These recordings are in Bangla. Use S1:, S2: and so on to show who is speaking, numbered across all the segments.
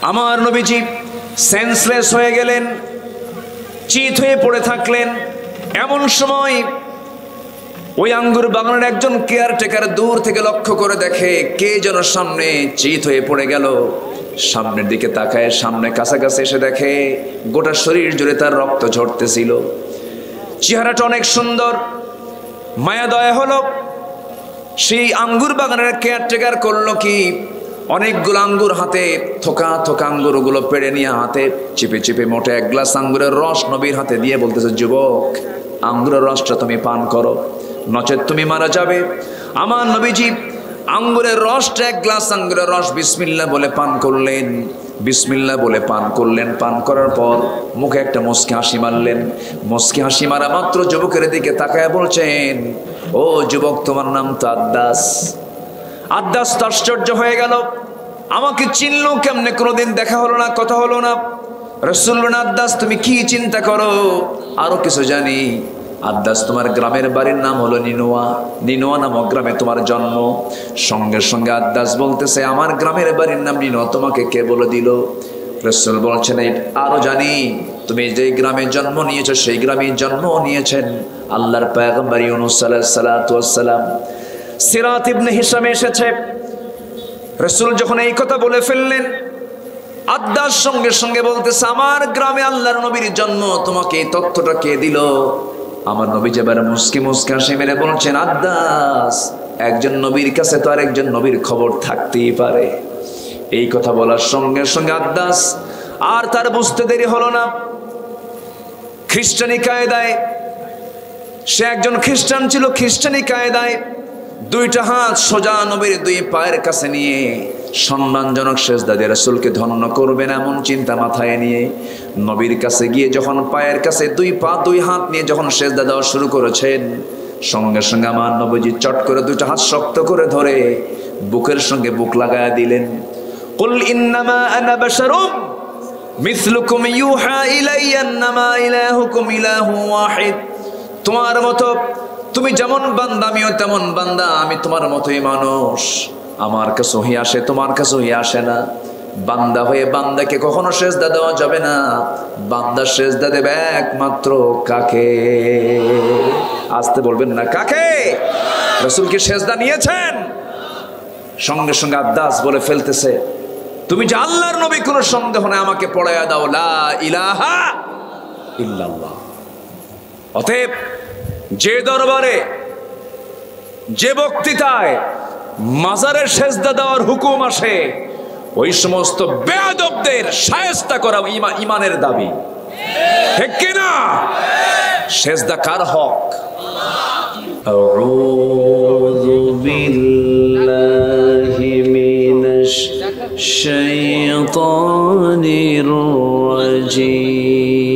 S1: আমার নবীজি সেন্সলেস হয়ে গেলেন, চিত হয়ে পড়ে থাকলেন। এমন সময় ওই আঙ্গুর বাগানের একজন কেয়ারটেকার দূর থেকে লক্ষ্য করে দেখে কে যেন সামনে চিত হয়ে পড়ে গেল। সামনের দিকে তাকায়, সামনে কাছাকাছি এসে দেখে গোটা শরীর জুড়ে তার রক্ত ঝরতেছিল। চেহারাটা অনেক সুন্দর, মায়া দয়া হলো। সেই আঙ্গুর বাগানের কেয়ারটেকার করলো কি, অনেকগুলো আঙ্গুর হাতে, থোকা থোকা আঙ্গুরগুলো পেড়ে নিয়ে হাতে চিপে চিপে মোটে এক গ্লাস আঙ্গুরের রস নবীর হাতে দিয়ে বলতেছে, যুবক, আঙ্গুরের রসটা তুমি পান করো, নচেত তুমি মারা যাবে। আমার নবীজি আঙ্গুরের রসটা, এক গ্লাস আঙ্গুরের রস বিসমিল্লাহ বলে পান করলেন। বিসমিল্লাহ বলে পান করলেন। পান করার পর মুখে একটা মুচকি হাসি মারলেন। মুচকি হাসি মারা মাত্র যুবকের দিকে তাকায় বলছেন, ও যুবক, তোমার নাম তো আদ্দাস। আদ্দাস তো আশ্চর্য হয়ে গেল, আমাকে চিনলো কেমনে? কোনোদিন দেখা হলো না, কথা হলো না। রাসূল বলেন, আদ্দাস তুমি কি চিন্তা করো? আরো কিছু জানি। আদ্দাস, তোমার গ্রামের বাড়ির নাম হলো নিনোয়া। নিনোয়া নামক গ্রামে তোমার জন্ম। সঙ্গে সঙ্গে আদ্দাস বলতেছে, আমার গ্রামের বাড়ির নাম নিনোয়া তোমাকে কে বলে দিল? রাসূল বলছেন, আরো জানি, তুমি যে গ্রামে জন্ম নিয়েছো সেই গ্রামে জন্ম নিয়েছেন আল্লাহর পয়গম্বর ইউনূস আলাইহিস সালাতু ওয়াস সালাম। সিরাত ইবনে হিশামে এসেছে, রাসূল যখন এই কথা বলে ফেললেন, আদ্দাস সঙ্গে সঙ্গে বলতেছে, আমার গ্রামে আল্লাহর নবীর জন্ম, তোমাকে এই তথ্যটা কে দিল? আমার নবী যেবার মুস্কি মুস্কি হাসি মেরে বলছেন, আদ্দাস, একজন নবীর কাছে তো আর একজন নবীর খবর থাকতেই পারে। এই কথা বলার সঙ্গে সঙ্গে আদ্দাস আর তার বুঝতে দেরি হলো না। খ্রিস্টানি কায়দায়, সে একজন খ্রিস্টান ছিল, খ্রিস্টানি কায়দায় দুইটা হাত সোজা নবীর দুই পায়ের কাছে নিয়ে সম্মানজনক সেজদা দিয়ে রাসূলকে ধন্য করবেন এমন চিন্তা মাথায় নিয়ে নবীর কাছে গিয়ে যখন পায়ের কাছে দুই পা দুই হাত নিয়ে যখন সেজদা দেওয়া শুরু করেছেন, সঙ্গে সঙ্গে আমার নবীজি চট করে দুইটা হাত শক্ত করে ধরে বুকের সঙ্গে বুক লাগায়া দিলেন। কুল ইন্নামা আনা বাশারুম মিসলুকুম ইউহা ইলাইয়া আন্নামা ইলাহুকুম ইলাহু ওয়াহিদ। তোমার মতো, তুমি যেমন বান্দা আমিও তেমন বান্দা, আমি তোমার মতোই মানুষ। আমার কাছে ওহী আসে, তোমার কাছে ওহী আসে না। বান্দা হয়ে বান্দাকে কখনো সেজদা দেওয়া যাবে না। বান্দা সেজদা দেবে একমাত্র কাকে? আসতে বলবেন না, কাকে? রাসূল কি সেজদা নিয়েছেন? সঙ্গে সঙ্গে আদ্দাস বলে ফেলতেছে, তুমি যে আল্লাহর নবী, কোনো সন্দেহ নাই, আমাকে পড়াইয়া দাও লা ইলাহা ইল্লাল্লাহ। অতএব যে দরবারে, যে বক্তৃতায় মাজারের সেজদা দেওয়ার হুকুম আসে, ওই সমস্ত বেয়াদবদের শায়েস্তা করা ইমানের দাবি, ঠিক কিনা? সেজদা কার হক? আউযু বিল্লাহি মিনাশ শাইতানির রাজীম।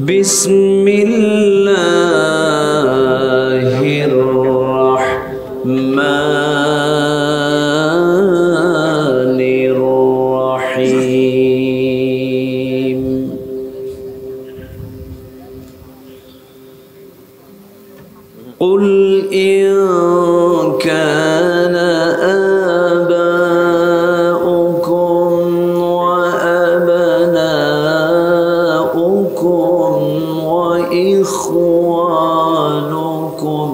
S1: বিসমিল্লাহির রাহমানির রাহিম। কুল ইন কানা إخوانكم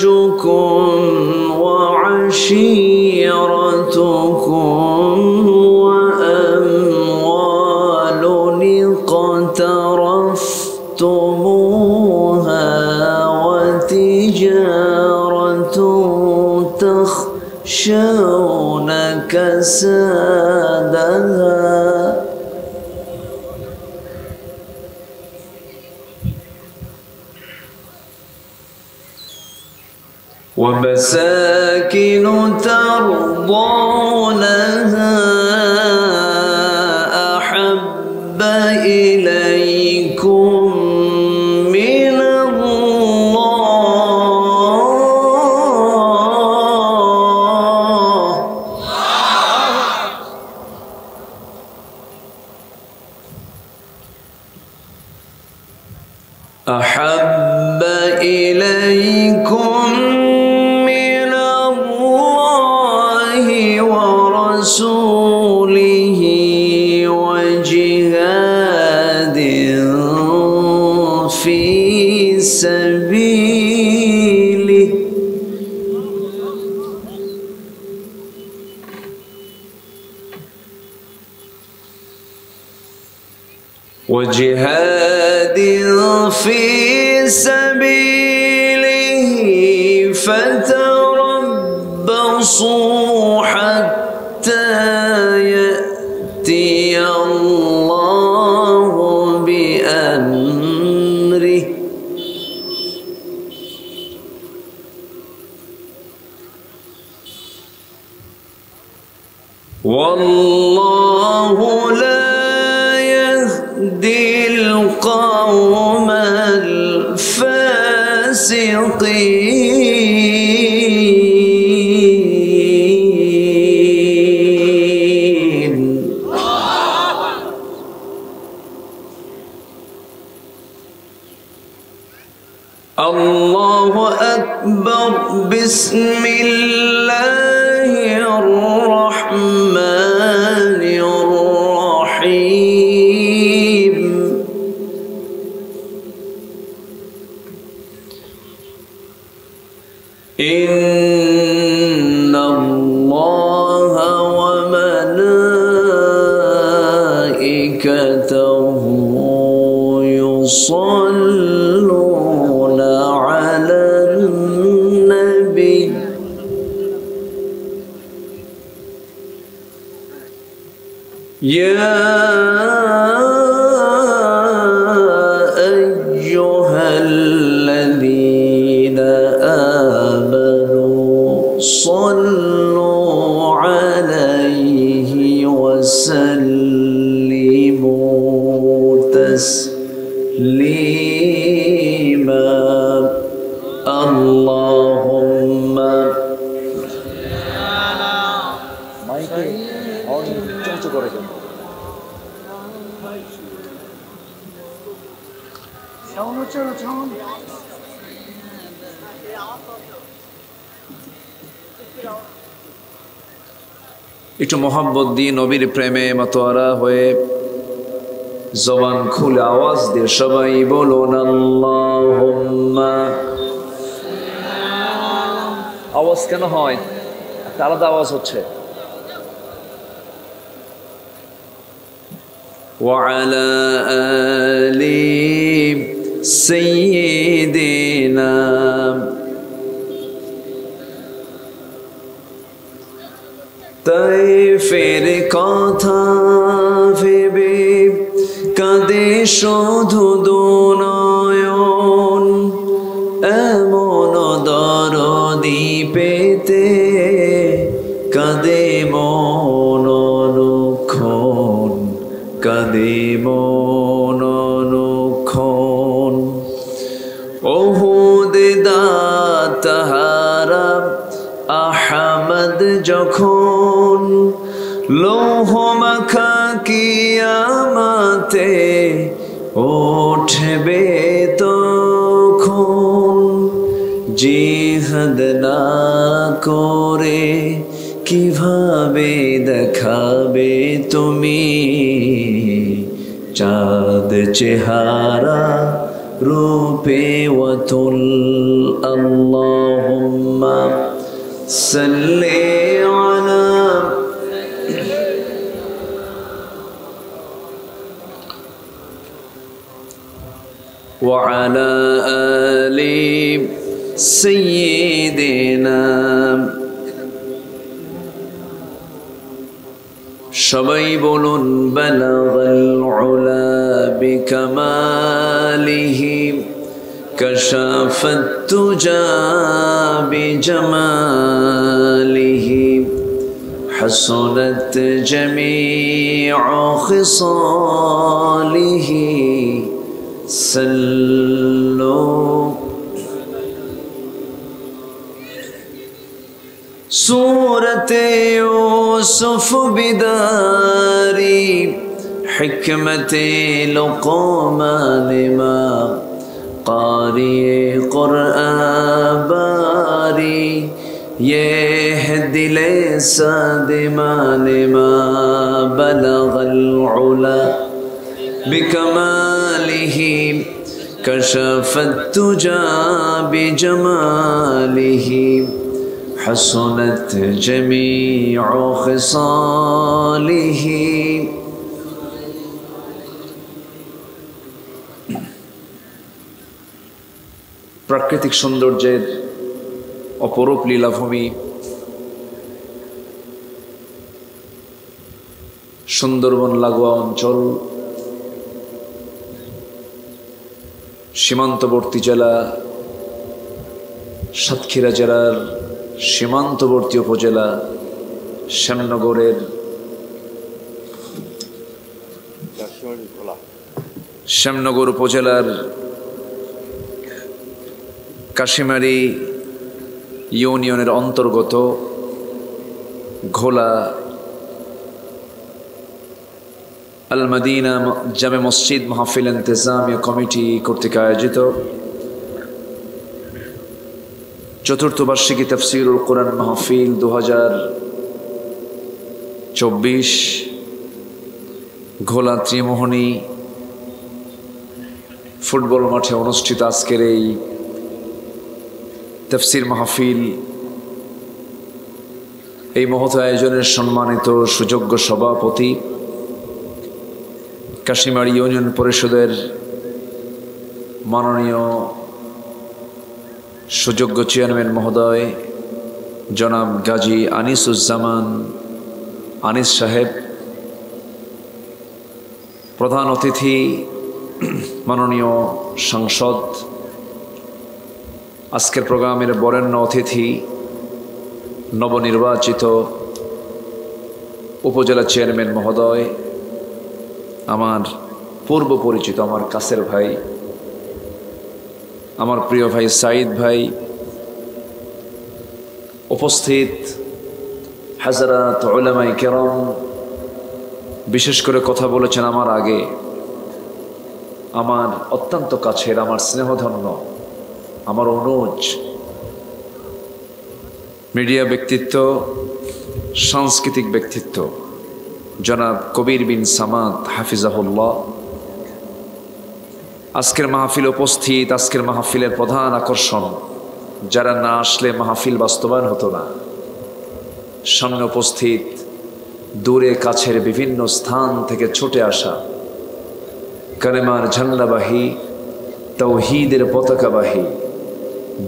S1: وأزواجكم وعشيرتكم وأموال اقترفتموها وتجارة تخشون كسادها ومساكن ترضونها أحب إليكم من الله أحب إليكم من الله ورسوله وجهاد في سبيله وجهاد في سبيله فتربصوا حتى يأتي الله بأمره والله لا يهدي القوم الفاسقين. الله أكبر. بسم الله الرحمن الرحيم. إن الله وملائكته يصلون على النبي يا أيها الذين آمنوا صلوا عليه وسلموا تسليما. اللهم একটু মোহাম্মত দিয়ে নবীর প্রেমে মাতোয়ারা হয়ে জবান খুলে আওয়াজ দিয়ে সবাই বলুন আল্লাহুম্মা। আওয়াজ কেন হয়? একটা আলাদা আওয়াজ হচ্ছে। وعلى آل سيدنا তাইফের কথা ভেবে কাঁদে শুধু দুনয়ন, এমন দরদি পেতে কাঁদে মন অনুক্ষণ, কাঁদে মন অনুক্ষণ। ওহুদ দাতাহারা আহমদ যখন লৌহ মাখা কিয়ামতে উঠবে তখন, জিহাদ না করে কিভাবে দেখাবে তুমি চাঁদ চেহারা রূপে ওয়াতুল। আল্লাহুম্মা সাল্লি আলা ওয়া আলা আলি সাইয়্যিদিনা। সবাই বলুন বালাগাল উলা বিকামালিহি কাশাফাত তুজা বিজামালিহি হাসনাত জামিউ খিসালিহি সাল্লু। सूरते यूसुफ बिदारी हिकमते लुक़मान मा قاری قرآن باری یہ ہے دل صادمان ما بلغ العلا بکمالہ کشف التجا بجمالہ حسنت جمیع خصالہ প্রাকৃতিক সৌন্দর্যের অপরূপ লীলাভূমি, সুন্দরবন লাগোয়া অঞ্চল, সীমান্তবর্তী জেলা সাতক্ষীরা জেলার সীমান্তবর্তী উপজেলা শ্যামনগরের শ্যামনগর উপজেলার কাশিমারি ইউনিয়নের অন্তর্গত ঘোলা আল মদিনা জামে মসজিদ মাহফিল ইন্তেজামিয়া কমিটি কর্তৃক আয়োজিত চতুর্থ বার্ষিকী তাফসীরুল কোরআন মাহফিল 2024 ঘোলা ত্রিমোহনী ফুটবল মাঠে অনুষ্ঠিত আজকের এই তাফসীর মাহফিল, এই মহৎ আয়োজনের সম্মানিত সুযোগ্য সভাপতি কাশিমারি ইউনিয়ন পরিষদের মাননীয় সুযোগ্য চেয়ারম্যান মহোদয় জনাব গাজী আনিসুজ্জামান আনিস সাহেব, প্রধান অতিথি মাননীয় সাংসদ, আজকের প্রোগ্রামের বরেণ্য অতিথি নবনির্বাচিত উপজেলা চেয়ারম্যান মহোদয়, আমার পূর্ব পরিচিত আমার কাছের ভাই, আমার প্রিয় ভাই সাঈদ ভাই, উপস্থিত হাজরাত উলামায়ে কেরাম, বিশেষ করে কথা বলেছেন আমার আগে আমার অত্যন্ত কাছের, আমার স্নেহধন্য, আমার অনুজ মিডিয়া ব্যক্তিত্ব, সাংস্কৃতিক ব্যক্তিত্ব জনাব কবির বিন সামাদ হাফিজাহুল্লাহ, আজকের মাহফিল উপস্থিত, আজকের মাহফিলের প্রধান আকর্ষণ, যারা না আসলে মাহফিল বাস্তবায়ন হতো না, সামনে উপস্থিত, দূরে কাছের বিভিন্ন স্থান থেকে ছুটে আসা কালেমার ঝান্ডাবাহী, তাওহীদের পতাকাবাহী,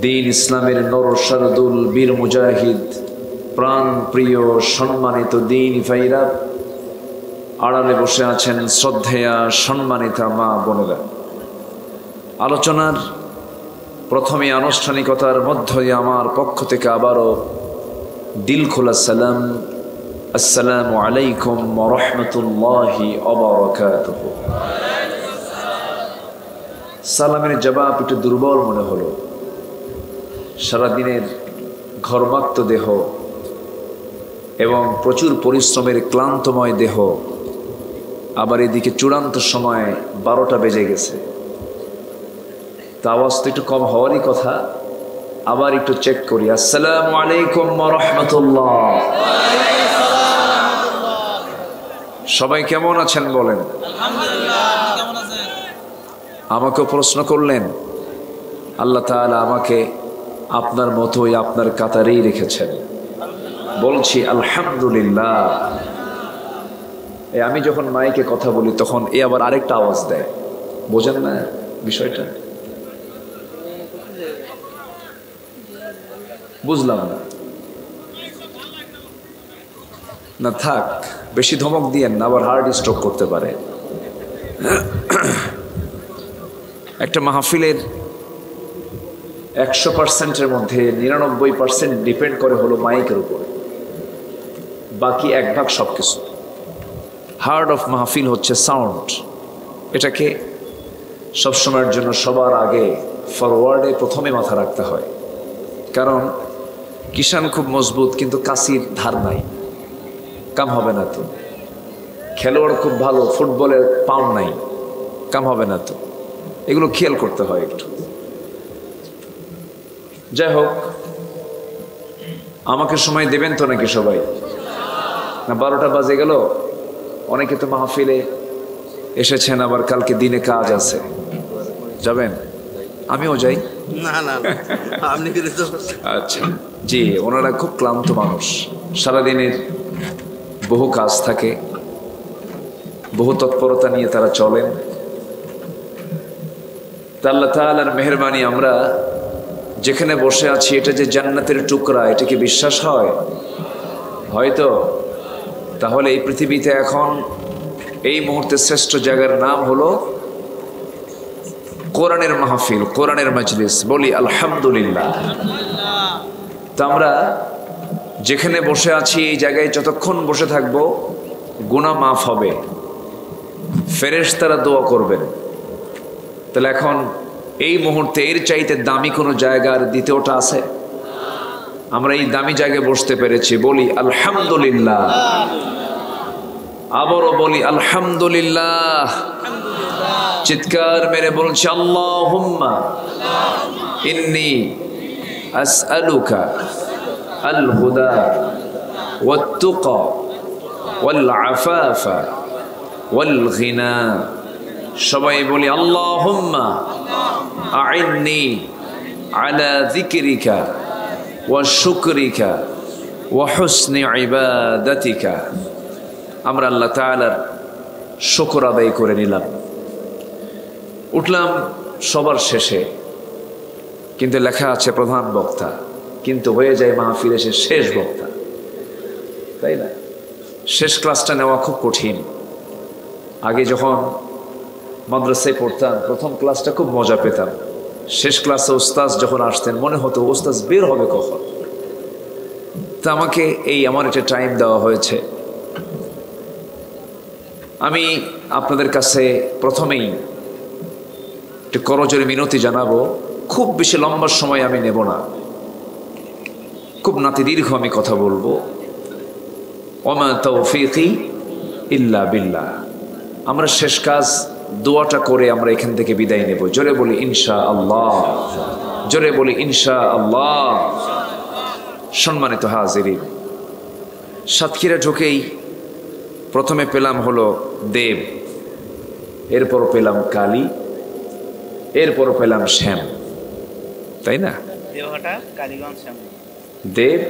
S1: দিন ইসলামের নর শারদুল বীর মুজাহিদ, প্রাণ প্রিয় সম্মানিত দিন ভাইরা, আড়ালে বসে আছেন শ্রদ্ধেয়া সম্মানিতা মা বোনেরা। আলোচনার প্রথমে আনুষ্ঠানিকতার মধ্য দিয়ে আমার পক্ষ থেকে আবারও দিল খোলা সালাম, আসসালামু আলাইকুম ওয়া রাহমাতুল্লাহি ওয়া বারাকাতুহু। সালামের জবাব একটু দুর্বল মনে হলো, সারাদিনের ঘর্মাক্ত দেহ এবং প্রচুর পরিশ্রমের ক্লান্তময় দেহ, আবার এদিকে চূড়ান্ত সময় 12টা বেজে গেছে, তা আওয়াজ তো একটু কম হওয়ারই কথা। আবার একটু চেক করি, আসসালামু আলাইকুম ওয়া রাহমাতুল্লাহ। সবাই কেমন আছেন বলেন? আমাকেও প্রশ্ন করলেন, আল্লাহ তাআলা আমাকে আপনার মতোই আপনার কাতারেই রেখেছেন, বলছি আলহামদুলিল্লাহ। আমি যখন মাইকে কথা বলি তখন এ আবার আরেকটা আওয়াজ দেয়, বোঝেন না বিষয়টা? বুঝলাম না, না থাক, বেশি ধমক দিয়েন না, আবার হার্ট স্ট্রোক করতে পারে। একটা মাহফিলের 100%-এর মধ্যে 99% ডিপেন্ড করে হলো মাইকের উপর, বাকি 1% সব কিছু। হার্ট অফ মাহফিল হচ্ছে সাউন্ড, এটাকে সবসময়ের জন্য সবার আগে ফরওয়ার্ডে প্রথমে মাথা রাখতে হয়, কারণ কিষান খুব মজবুত কিন্তু কাশির ধার নাই, কাম হবে না তো। খেলোয়াড় খুব ভালো, ফুটবলের পাউন্ড নাই, কাম হবে না তো। এগুলো খেয়াল করতে হয় একটু। যাই হোক, আমাকে সময় দেবেন তো নাকি সবাই? না 12টা বাজে গেল? অনেকে তো মাহফিলে এসেছেন, আবার কালকে দিনে কাজ আছে, যাবেন? আমিও যাই।
S2: না না আপনি
S1: আচ্ছা জি, ওনারা খুব ক্লান্ত মানুষ, সারাদিনের বহু কাজ থাকে, বহু তৎপরতা নিয়ে তারা চলেন। আল্লাহ তাআলার মেহেরবানি আমরা যেখানে বসে আছি এটা যে জান্নাতের টুকরা, এটা কি বিশ্বাস হয়? হয়তো। তাহলে এই পৃথিবীতে এখন এই মুহূর্তে শ্রেষ্ঠ জায়গার নাম হলো কোরআনের মাহফিল, কোরআনের মজলিস। বলি আলহামদুলিল্লাহ। তা আমরা যেখানে বসে আছি এই জায়গায় যতক্ষণ বসে থাকবো গুনাহ মাফ হবে, ফেরেশতারা দোয়া করবেন। তাহলে এখন এই মুহূর্তে এর চাইতে দামি কোনো জায়গার দ্বিতীয়টা আছে? আমরা এই দামি জায়গায় বসতে পেরেছি, বলি আলহামদুলিল্লাহ। আবারও বলি আলহামদুলিল্লাহ। চিৎকার মেরে বলছি আল্লাহুম্মা ইন্নী আসআলুকা আল হুদা ওয়াত তুকা ওয়াল আফাফা ওয়াল গিনা। সবাই বলি আল্লাহুম্মা আইন্নি আলা যিকরিকা ওয়া শুকরিকা ওয়া হুসনি ইবাদাতিকা। আমরা আল্লাহ তাআলার শুকর আদায় করে নিলাম, উঠলাম সবার শেষে, কিন্তু লেখা আছে প্রধান বক্তা, কিন্তু হয়ে যায় মাহফিলে সে শেষ বক্তা, তাই না? শেষ ক্লাসটা নেওয়া খুব কঠিন। আগে যখন মাদ্রাসায় পড়তাম প্রথম ক্লাসটা খুব মজা পেতাম, শেষ ক্লাসে ওস্তাদ যখন আসতেন মনে হতো ওস্তাদ বের হবে কখন। তা আমাকে আমার একটা টাইম দেওয়া হয়েছে। আমি আপনাদের কাছে প্রথমেই একটু করজোরে মিনতি জানাবো, খুব বেশি লম্বা সময় আমি নেব না, খুব নাতিদীর্ঘ আমি কথা বলবো। ওমা তাওফীকি ইল্লা বিল্লাহ। আমরা শেষ কাজ দোয়াটা করে আমরা এখান থেকে বিদায় নেব। জোরে বলি ইনশাআল্লাহ, জোরে বলি ইনশাআল্লাহ। সম্মানিত হাজিরিন, সাতক্ষীরা ঢুকেই প্রথমে পেলাম হলো দেব, এরপর পেলাম কালী, এরপর পেলাম শ্যাম, তাই না? দেব,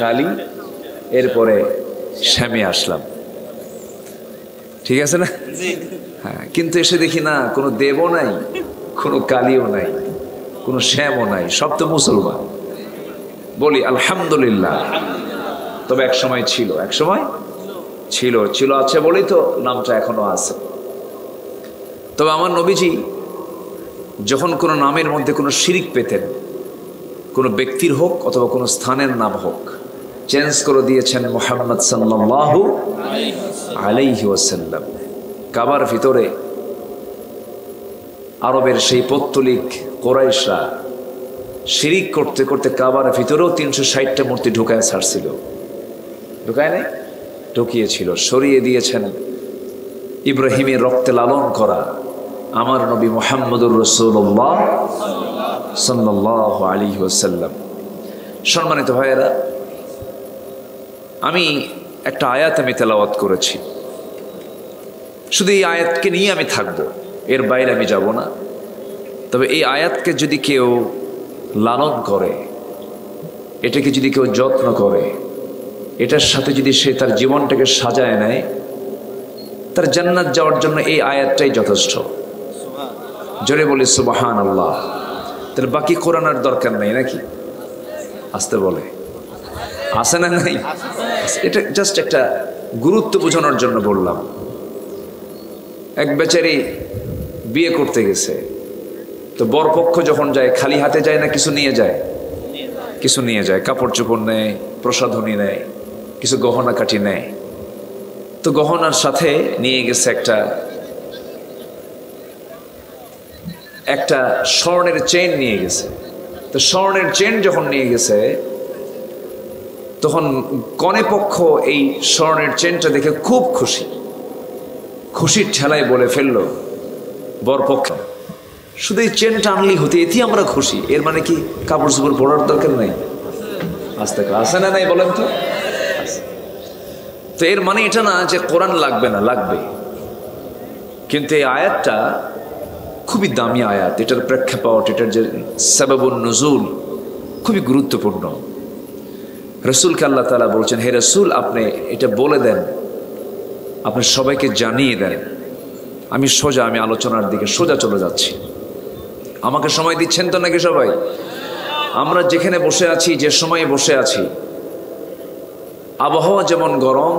S1: কালী, এরপরে শ্যামে আসলাম, ঠিক আছে না? হ্যাঁ, কিন্তু এসে দেখি না কোনো দেবও নাই, কোনো কালীও নাই, কোনো শ্যামও নাই, সব তো মুসলমান। বলি আলহামদুলিল্লাহ। তবে এক সময় ছিল, এক সময় ছিল, ছিল আছে বলেই তো নামটা এখনো আছে। তবে আমার নবীজি যখন কোনো নামের মধ্যে কোনো শিরিক পেতেন, কোনো ব্যক্তির হোক অথবা কোনো স্থানের নাম হোক, চেঞ্জ করে দিয়েছেন মুহাম্মদ সাল্লাল্লাহু আলাইহি ওয়াসাল্লাম। কাবার ভিতরে আরবের সেই পৌত্তলিক কোরাইশরা শিরিক করতে করতে কাবার ভিতরেও 360টা মূর্তি ঢুকায় ছাড়ছিল, ঢুকায় নাই, ঢুকিয়েছিল, সরিয়ে দিয়েছেন ইব্রাহিমের রক্তে লালন করা আমার নবী মুহাম্মদুর রাসূলুল্লাহ সাল্লাল্লাহু আলাইহি ওয়াসাল্লাম। সম্মানিত ভাইয়েরা, আমি একটা আয়াত আমি তেলাওয়াত করেছি, শুধু এই আয়াতকে নিয়ে আমি থাকব, এর বাইরে আমি যাব না। তবে এই আয়াতকে যদি কেউ লালন করে, এটাকে যদি কেউ যত্ন করে, এটার সাথে যদি সে তার জীবনটাকে সাজায় নেয়, তার জান্নাত যাওয়ার জন্য এই আয়াতটাই যথেষ্ট। জোরে বলি সুবহানাল্লাহ। তার বাকি কোরআন আর দরকার নেই নাকি? আসতে বলে আছে না নাই? এটা জাস্ট একটা গুরুত্ব বোঝানোর জন্য বললাম। এক বেচারি বিয়ে করতে গেছে, তো বরপক্ষ যখন যায় খালি হাতে যায় না কিছু নিয়ে যায়? কিছু নিয়ে যায়, কাপড় চোপড় নেয়, প্রসাধনী নেয়, কিছু গহনা কাঠি নেয়। তো গহনার সাথে নিয়ে গেছে একটা স্বর্ণের চেইন নিয়ে গেছে। তো স্বর্ণের চেইন যখন নিয়ে গেছে তখন কনে পক্ষ এই স্বর্ণের চেইনটা দেখে খুব খুশি, খুশির ঠেলায় বলে ফেললো বরপক্ষ, শুধু এই চেনটা আনলেই হতে, এতেই আমরা খুশি। এর মানে কি কাপড় চোপড় পরার দরকার নাই? আস্তে আছে না নাই বলেন তো? তো এর মানে এটা না যে কোরআন লাগবে না, লাগবে। কিন্তু এই আয়াতটা খুবই দামি আয়াত, এটার প্রেক্ষাপট, এটার যে সাবাবুন নুজুল খুবই গুরুত্বপূর্ণ। রসুলকে আল্লাহ তাআলা বলছেন, হে রসুল আপনি এটা বলে দেন, আপনি সবাইকে জানিয়ে দেন। আমি আলোচনার দিকে সোজা চলে যাচ্ছি। আমাকে সময় দিচ্ছেন তো নাকি সবাই? আমরা যেখানে বসে আছি, যে সময়ে বসে আছি, আবহাওয়া যেমন গরম,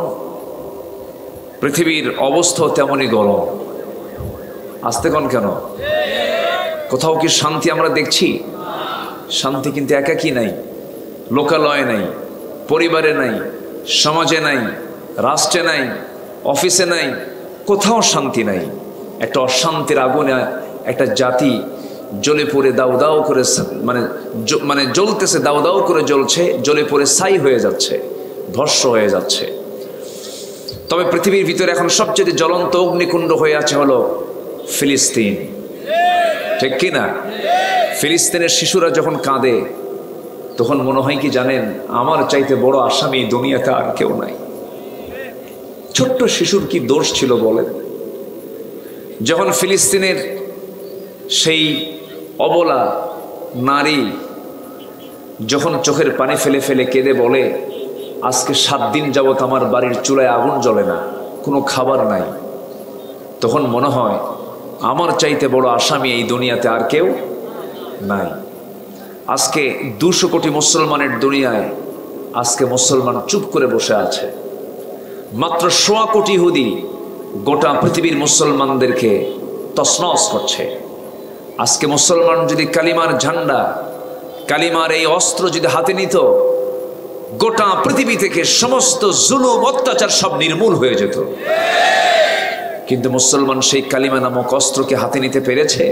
S1: পৃথিবীর অবস্থা তেমনই গরম। আসতে কোন কেন? কোথাও কি শান্তি আমরা দেখছি? শান্তি কিন্তু একাকী নাই, লোকালয়ে নাই, পরিবারে নাই, সমাজে নাই, রাষ্ট্রে নাই, অফিসে নাই, কোথাও শান্তি নাই। একটা অশান্তির আগুনে একটা জাতি জ্বলে পড়ে দাউ দাউ করে, মানে জ্বলতেছে, দাউ দাউ করে জ্বলছে, জ্বলে পড়ে ছাই হয়ে যাচ্ছে, ভস্ম হয়ে যাচ্ছে। তবে পৃথিবীর ভিতরে এখন সবচেয়ে জ্বলন্ত অগ্নিকুণ্ড হয়ে আছে হলো ফিলিস্তিন, ঠিক কি না? ফিলিস্তিনের শিশুরা যখন কাঁদে তখন মনে হয় কি জানেন, আমার চাইতে বড় আসামি দুনিয়াতে আর কেউ নাই। ছোট্ট শিশুর কি দোষ ছিল বলেন? যখন ফিলিস্তিনের সেই অবলা নারী যখন চোখের পানি ফেলে ফেলে কেঁদে বলে, আজকে 7 দিন যাবত আমার বাড়ির চুলায় আগুন জ্বলে না, কোনো খাবার নাই, তখন মনে হয় আমার চাইতে বড় আসামি এই দুনিয়াতে আর কেউ নাই। আজকে 200 কোটি মুসলমানের দুনিয়ায় আজকে মুসলমান চুপ করে বসে আছে। মাত্র 1.25 কোটি ইহুদি গোটা পৃথিবীর মুসলমানদেরকে তছনছ করছে। আজকে মুসলমান যদি কালিমার ঝান্ডা, কালিমার এই অস্ত্র যদি হাতে নিত, গোটা পৃথিবী থেকে সমস্ত জুলুম অত্যাচার সব নির্মূল হয়ে যেত। কিন্তু মুসলমান সেই কালিমা নামক অস্ত্রকে হাতে নিতে পেরেছে?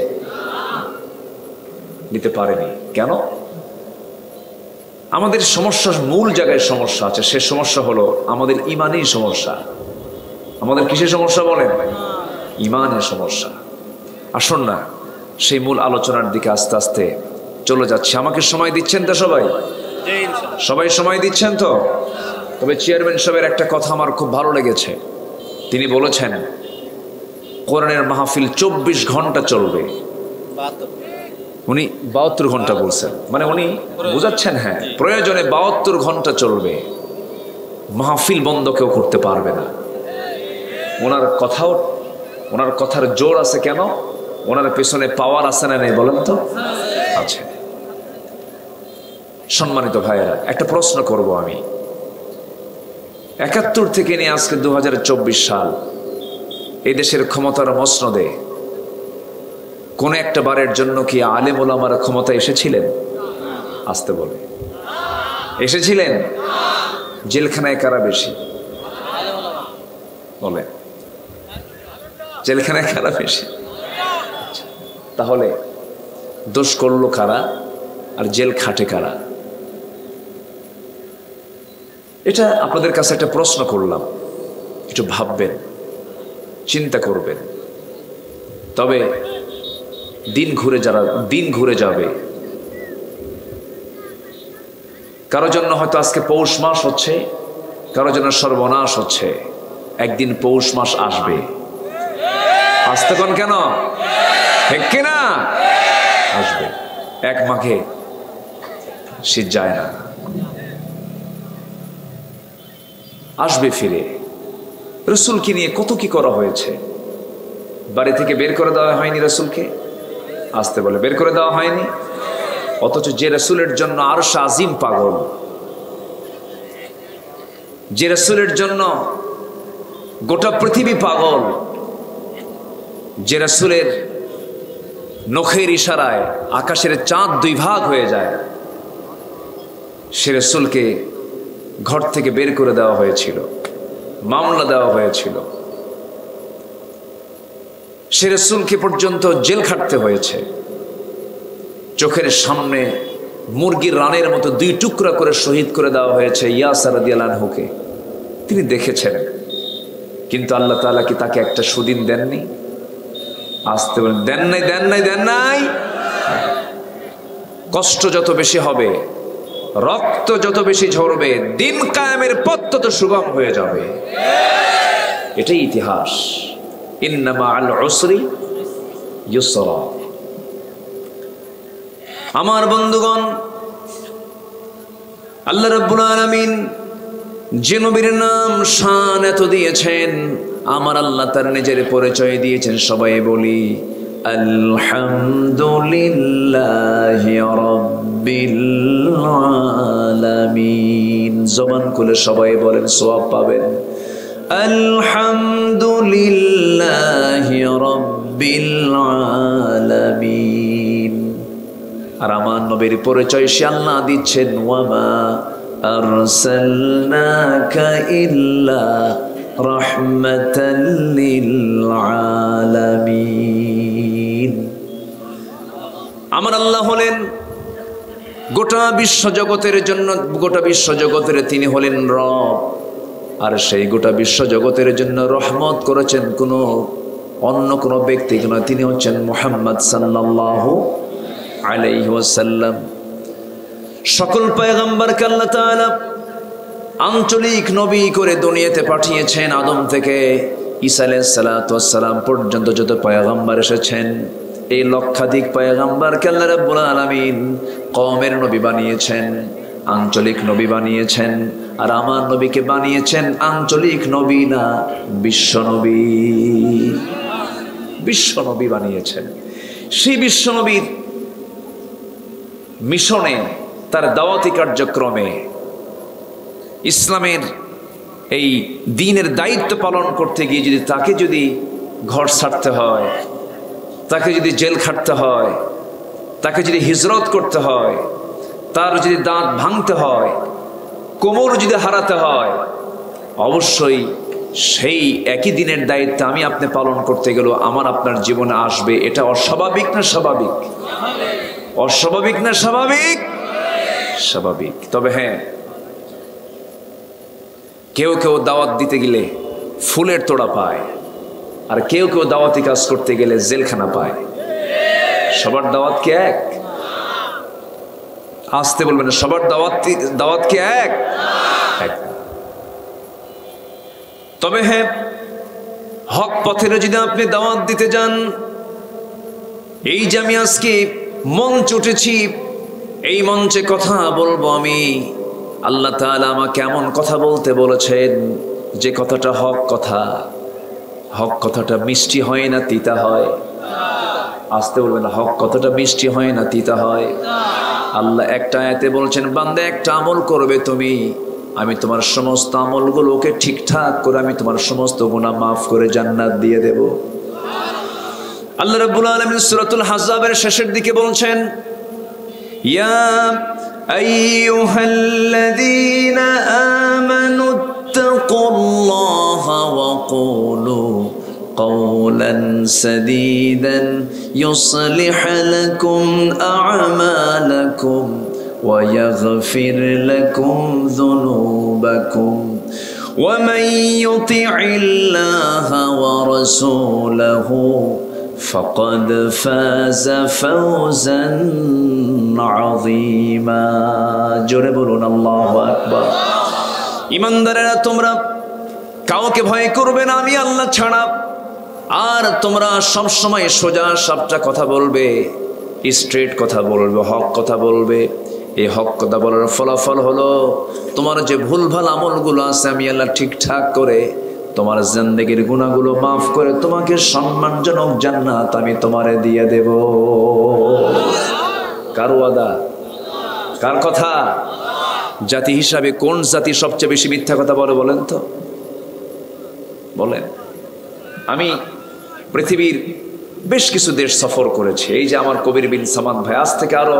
S1: নিতে পারেনি। কেন? আমাদের সমস্যা, মূল জায়গায় সমস্যা আছে। সে সমস্যা হলো আমাদের ইমানের সমস্যা। আমাদের কিসের সমস্যা বলেন? ইমানের সমস্যা। আসুন না সেই মূল আলোচনার দিকে আস্তে আস্তে চলে যাচ্ছি। আমাকে সময় দিচ্ছেন তো সবাই? সবাই সময় দিচ্ছেন তো? তবে চেয়ারম্যান সাহেবের একটা কথা আমার খুব ভালো লেগেছে। তিনি বলেছেন কোরআনের মাহফিল 24 ঘন্টা চলবে। উনি 72 ঘন্টা বলছেন, মানে উনি বুঝাচ্ছেন হ্যাঁ, প্রয়োজনে 72 ঘন্টা চলবে, মাহফিল বন্ধ কেউ করতে পারবে না। ওনার কথার জোর আছে কেন? ওনার পেছনে পাওয়ার আছে না নেই বলেন তো? আছে। সম্মানিত ভাইয়েরা, একটা প্রশ্ন করব আমি। 71 থেকে নিয়ে আজকে 2024 সাল, এই দেশের ক্ষমতার মসনদে কোন একটা বারের জন্য কি আলেম ওলামারা ক্ষমতা এসেছিলেন? আসতে বলে এসেছিলেন? জেলখানায় কারা বেশি বলে? জেলখানায় কারা বেশি? তাহলে দোষ করলো কারা আর জেল খাটে কারা? এটা আপনাদের কাছে একটা প্রশ্ন করলাম, একটু ভাববেন, চিন্তা করবেন। তবে দিন ঘুরে যাবে। কারো জন্য হয়তো আজকে পৌষ মাস হচ্ছে, কারো জন্য সর্বনাশ হচ্ছে। একদিন পৌষ মাস আসবে। আসতে কোন কেন? ঠিক কিনা? আসবে। 1 মাঘে শীত যায় না, আসবে ফিরে। রসুলকে নিয়ে কত কি করা হয়েছে। বাড়ি থেকে বের করে দেওয়া হয়নি রসুলকে, আসতে বলে বের করে দেওয়া হয়নি। অথচ যে রসুলের জন্য আরশ আজিম পাগল, যে রসুলের জন্য গোটা পৃথিবী পাগল, যে রসুলের নখের ইশারায় আকাশের চাঁদ 2 ভাগ হয়ে যায়, সে রসুলকে ঘর থেকে বের করে দেওয়া হয়েছিল, মামলা দেওয়া হয়েছিল। সে রসুলকে পর্যন্ত জেল খাটতে হয়েছে। চোখের সামনে মুরগির রানের মতো 2 টুকরা করে শহীদ করে দেওয়া হয়েছে ইয়াসির রাদিয়াল্লাহু আনহুকে। তিনি দেখেছেন, কিন্তু আল্লাহ তাআলা কি তাকে একটা সুদিন দেননি? আসতে বলেন, দেন নাই দেন নাই দেন নাই। কষ্ট যত বেশি হবে, রক্ত যত বেশি ঝরবে, দিন কায়েমের পথ তত সুগম হয়ে যাবে। এটাই ইতিহাস। ইন্না মাআল উসরি ইউসরা। আমার বন্ধুগণ, আল্লাহ রাব্বুল আলামিন যে নবীর নাম শান এত দিয়েছেন, আমার আল্লাহ তার নিজের পরিচয় দিয়েছেন। সবাই বলি আলহামদুলিল্লাহি রাব্বিল আলামিন। জবান খুলে সবাই বলেন, সওয়াব পাবেন। আলহামদুলিল্লাহি রাব্বিল আলামিন। আর আমার নবীর পরিচয় সে আল্লাহ দিচ্ছেন, ওয়ামা আরসালনাকা ইল্লা রাহমাতাল লিল আলামিন। আমার আল্লাহ হলেন গোটা বিশ্ব জগতের জন্য, গোটা বিশ্ব জগতের তিনি হলেন রব। আর সেই গোটা বিশ্ব জগতের জন্য রহমত করেছেন অন্য কোনো ব্যক্তি নয়, তিনি হচ্ছেন মুহাম্মদ সাল্লাল্লাহু আলাইহি ওয়াসাল্লাম। সকল পয়গম্বরকে আল্লাহ তাআলা আঞ্চলিক নবী করে দুনিয়াতে পাঠিয়েছেন। আদম থেকে ঈসা আলাইহিস সালাতু ওয়াস সালাম পর্যন্ত যত পয়গম্বর এসেছেন, এই লক্ষাধিক পয়গম্বরকে আল্লাহ রাব্বুল আলামিন কওমের নবী বানিয়েছেন, আঞ্চলিক নবী বানিয়েছেন। আর আমার নবীকে বানিয়েছেন আঞ্চলিক নবী না, বিশ্ব নবী। বিশ্ব নবী বানিয়েছেন। সেই বিশ্ব নবীর মিশনে, তার দাওয়াতি কার্যক্রমে, ইসলামের এই দ্বীনের দায়িত্ব পালন করতে গিয়ে যদি তাকে যদি ঘর ছাড়তে হয়, তাকে যদি জেল খাটতে হয়, তাকে যদি হিজরত করতে হয়, তার যদি দাঁত ভাঙতে হয়, কোমর যদি হারাতে হয়, অবশ্যই সেই একই দিনের দায়িত্ব আমি আপনি পালন করতে গেলেও আমার আপনার জীবনে আসবে। এটা অস্বাভাবিক না স্বাভাবিক? অস্বাভাবিক না স্বাভাবিক? স্বাভাবিক। তবে হ্যাঁ, কেউ কেউ দাওয়াত দিতে গেলে ফুলের তোড়া পায়, আর কেউ কেউ দাওয়াতি কাজ করতে গেলে জেলখানা পায়। সবার দাওয়াত কি এক? আসতে বলবেন, সবার দাওয়াত কি এক? তবে হ্যাঁ, হক পথের যদি আপনি দাওয়াত দিতে যান, এই যে আমি আজকে মঞ্চ উঠেছি, এই মঞ্চে কথা বলবো আমি, আল্লাহ তাআলা আমাকে এমন কথা বলতে বলেছেন যে কথাটা হক কথা। হক কথাটা মিষ্টি হয় না তিতা হয়? আসতে বলবেন, হক কথাটা মিষ্টি হয় না তিতা হয়? আল্লাহ একটা আয়াতে বলছেন, বান্দা একটা আমল করবে তুমি, আমি তোমার সমস্ত আমলগুলোকে ঠিকঠাক করে আমি তোমার সমস্ত গুনাহ মাফ করে জান্নাত দিয়ে দেব। আল্লাহ রাব্বুল আলামিন সূরাতুল আহজাবের শেষের দিকে বলছেন, ইয়া আইয়ুহাল্লাযীনা আমানুত্তাকুল্লাহা ওয়া কুলু قولا سديدا يصلح لكم أعمالكم ويغفر لكم ذنوبكم ومن يطع الله ورسوله فقد فاز فوزا عظيما. জোরে বলুন আল্লাহু আকবার। ঈমানদারেরা, তোমরা কাউকে ভয় করবে না আমি আল্লাহ ছাড়া। আর তোমরা সব সময় সোজা সাপটা কথা বলবে, স্ট্রেট কথা বলবে, হক কথা বলবে। এই হক কথা বলার ফলাফল হলো তোমার যে ভুলভাল আমলগুলো আছে আমি আল্লাহ ঠিকঠাক করে তোমার জিন্দেগির গুনাহগুলো মাফ করে তোমাকে সম্মানজনক জান্নাত আমি তোমারে দিয়ে দেব। কার ওয়াদা? কার কথা? জাতি হিসাবে কোন জাতি সবচেয়ে বেশি মিথ্যা কথা বলে বলেন তো? বলেন। আমি পৃথিবীর বেশ কিছু দেশ সফর করেছি। এই যে আমার কবির বিন সামাদ ভাই, আজ থেকে আরো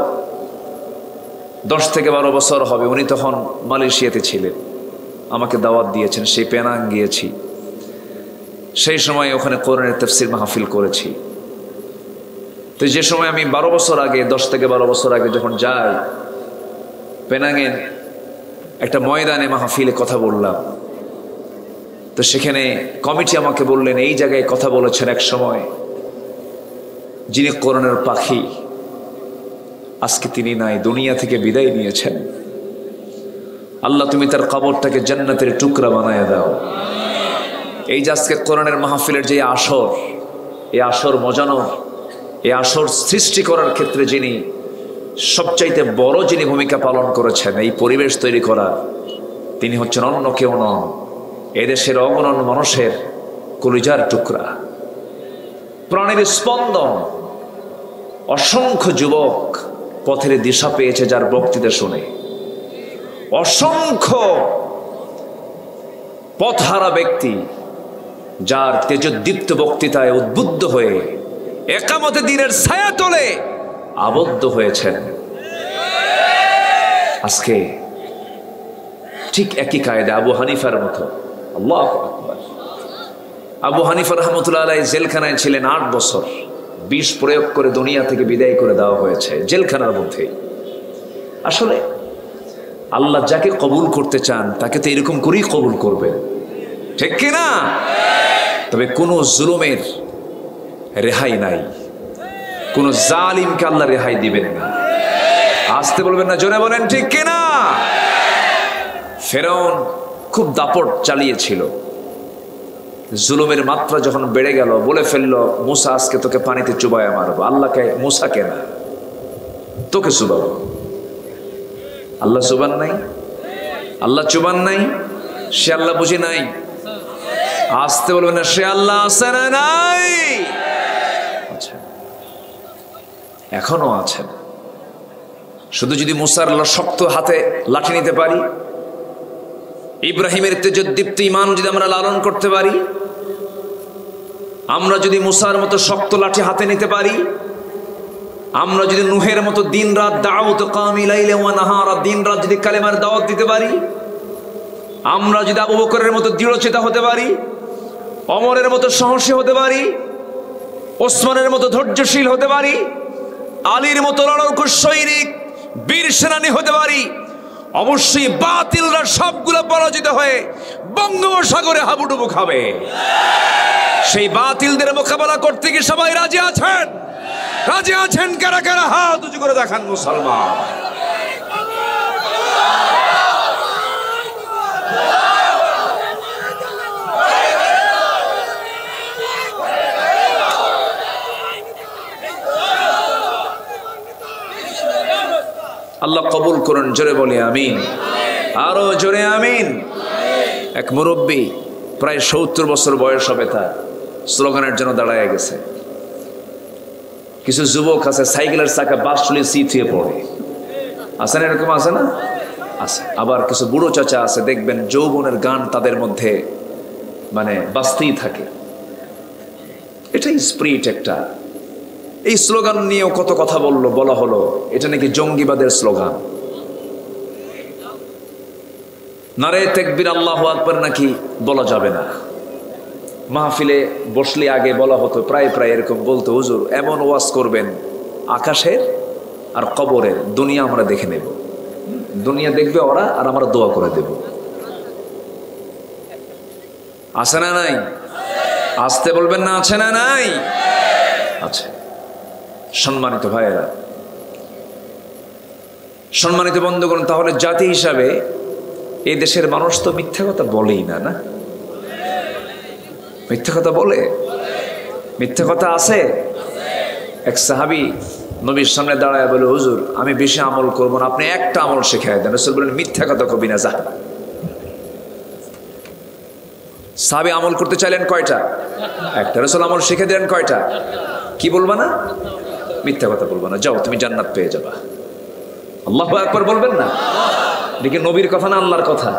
S1: 10 থেকে 12 বছর হবে, উনি তখন মালয়েশিয়াতে ছিলেন, আমাকে দাওয়াত দিয়েছেন, সেই পেনাং গিয়েছি। সেই সময় ওখানে কোরআনের তাফসীর মাহফিল করেছি। তো যে সময় আমি 12 বছর আগে, 10 থেকে 12 বছর আগে যখন যাই, পেনাংয়ের একটা ময়দানে মাহফিলে কথা বললাম। তো সেখানে কমিটি আমাকে বললেন, এই জায়গায় কথা বলেছেন এক সময়, যিনি কোরআনের পাখি, আজকে তিনি নাই, দুনিয়া থেকে বিদায় নিয়েছেন। আল্লাহ তুমি তার কবরটাকে জান্নাতের টুকরা বানায় দাও। এই যে আজকে কোরআনের মাহফিলের যে আসর, এই আসর মজানোর, এই আসর সৃষ্টি করার ক্ষেত্রে যিনি সবচাইতে বড় যিনি ভূমিকা পালন করেছেন এই পরিবেশ তৈরি করা, তিনি হচ্ছেন অন্য কেউ নন, এদেশের অগণন মানুষের কলিজার টুকরা, প্রাণের স্পন্দন। অসংখ্য যুবক পথের দিশা পেয়েছে যার বক্তৃতা শুনে, অসংখ্য পথহারা ব্যক্তি যার তেজোদ্দীপ্ত বক্তৃতায় উদ্বুদ্ধ হয়ে একামতে দিনের ছায়া তলে আবদ্ধ হয়েছেন। আজকে ঠিক একই কায়দা আবু হানিফার মতো। আল্লাহু আকবার। আবু হানিফা রাহমাতুল্লাহ আলাইহি জেলখানায় ছিলেন 8 বছর, বিষ প্রয়োগ করে দুনিয়া থেকে বিদায় করে দেওয়া হয়েছে জেলখানার মধ্যে। আসলে আল্লাহ যাকে কবুল করতে চান তাকে তো এরকম করেই কবুল করবেন, ঠিক কিনা? তবে কোনো জুলুমের রেহাই নাই, কোন জালিমকে আল্লাহ রেহাই দিবেন না। আসতে বলবেন না, জোরে বলেন ঠিক কিনা? ফেরাউন খুব দাপট চালিয়েছিল, জুলুমের মাত্রা যখন বেড়ে গেল বলে ফেললো, মুসা আজকে তোকে পানিতে চুবায় মারবো। আল্লাহকে, মুসাকে না, তোকে চুবাবো। আল্লাহ চুবান নাই, আল্লাহ চুবান নাই, সে আল্লাহ বুঝি নাই। আসতে বলবেন না, সে আল্লাহ আছে না নাই? আচ্ছা, এখনো আছেন। শুধু যদি মুসার শক্ত হাতে লাঠি নিতে পারি, ইব্রাহিমের তেজোদ্দীপ্ত ঈমান যদি আমরা লালন করতে পারি, আমরা যদি মুসার মতো শক্ত লাঠি হাতে নিতে পারি, আমরা যদি নূহের মতো দিন রাত দাওয়াত কামি লাইলা ওয়া নাহারা, দিন রাত যদি কালেমার দাওয়াত দিতে পারি, আমরা যদি আবু বকরের মতো দৃঢ়চেতা হতে পারি, ওমরের মতো সাহসী হতে পারি, ওসমানের মতো ধৈর্যশীল হতে পারি, আলীর মতো লড়াকু সৈনিক বীর সেনানী হতে পারি, অবশ্যই বাতিলরা সবগুলো পরাজিত হয়ে বঙ্গোপসাগরে হাবুডুবু খাবে। সেই বাতিলদের মোকাবেলা করতে কি সবাই রাজি আছেন? রাজি আছেন? কারা কারা হাত উঁচু করে দেখান মুসলমান। আল্লাহ কবুল করুন, জোরে বলি আমিন, আরো জোরে আমিন। এক মুরব্বী প্রায় 70 বছর বয়স হবে, তার স্লোগানের জন্য দাঁড়ায় গেছে। কিছু যুবক আছে সাইকেলের চাকা বাসলি সিট হয়ে পড়ে, আছে না? এরকম আছে না? আছে। আবার কিছু বুড়ো চাচা আছে, দেখবেন যৌবনের গান তাদের মধ্যে মানে বাজতেই থাকে। এটাই স্পিরিট একটা। এই স্লোগান নিয়েও কত কথা বলা হলো, এটা নাকি জঙ্গিবাদের স্লোগান। নারে তাকবীর আল্লাহু আকবার নাকি বলা যাবে না। মাহফিলে বসলে আগে বলা হতো, প্রায় এরকম বলতো, হুজুর এমন ওয়াজ করবেন আকাশের আর কবরের, দুনিয়া আমরা দেখে নেব, দুনিয়া দেখবে ওরা আর আমরা দোয়া করে দেব। আছে না নাই? আসতে বলবেন না, আছে না নাই? আছে। সম্মানিত ভাইয়েরা, সম্মানিত বন্ধুগণ, তাহলে জাতি হিসাবে এই দেশের মানুষ তো মিথ্যা কথা বলেই না, না? মিথ্যা কথা বলে? মিথ্যা কথা আছে? এক সাহাবী নবীর সামনে দাঁড়ায় বলে, হুজুর আমি বেশি আমল করবো না, আপনি একটা আমল শেখায় দেন। রাসূল বলেন, মিথ্যা কথা কবি না, যা। সাহাবী আমল করতে চাইলেন কয়টা? একটা। রাসূল আমল শিখে দিলেন কয়টা? কি বলবা না? মিথ্যা কথা বলবা না, যাও তুমি জান্নাত পেয়ে যাবা। আল্লাহু আকবার বলবেন না? দেখি নবীর কথা না আল্লাহর কথা।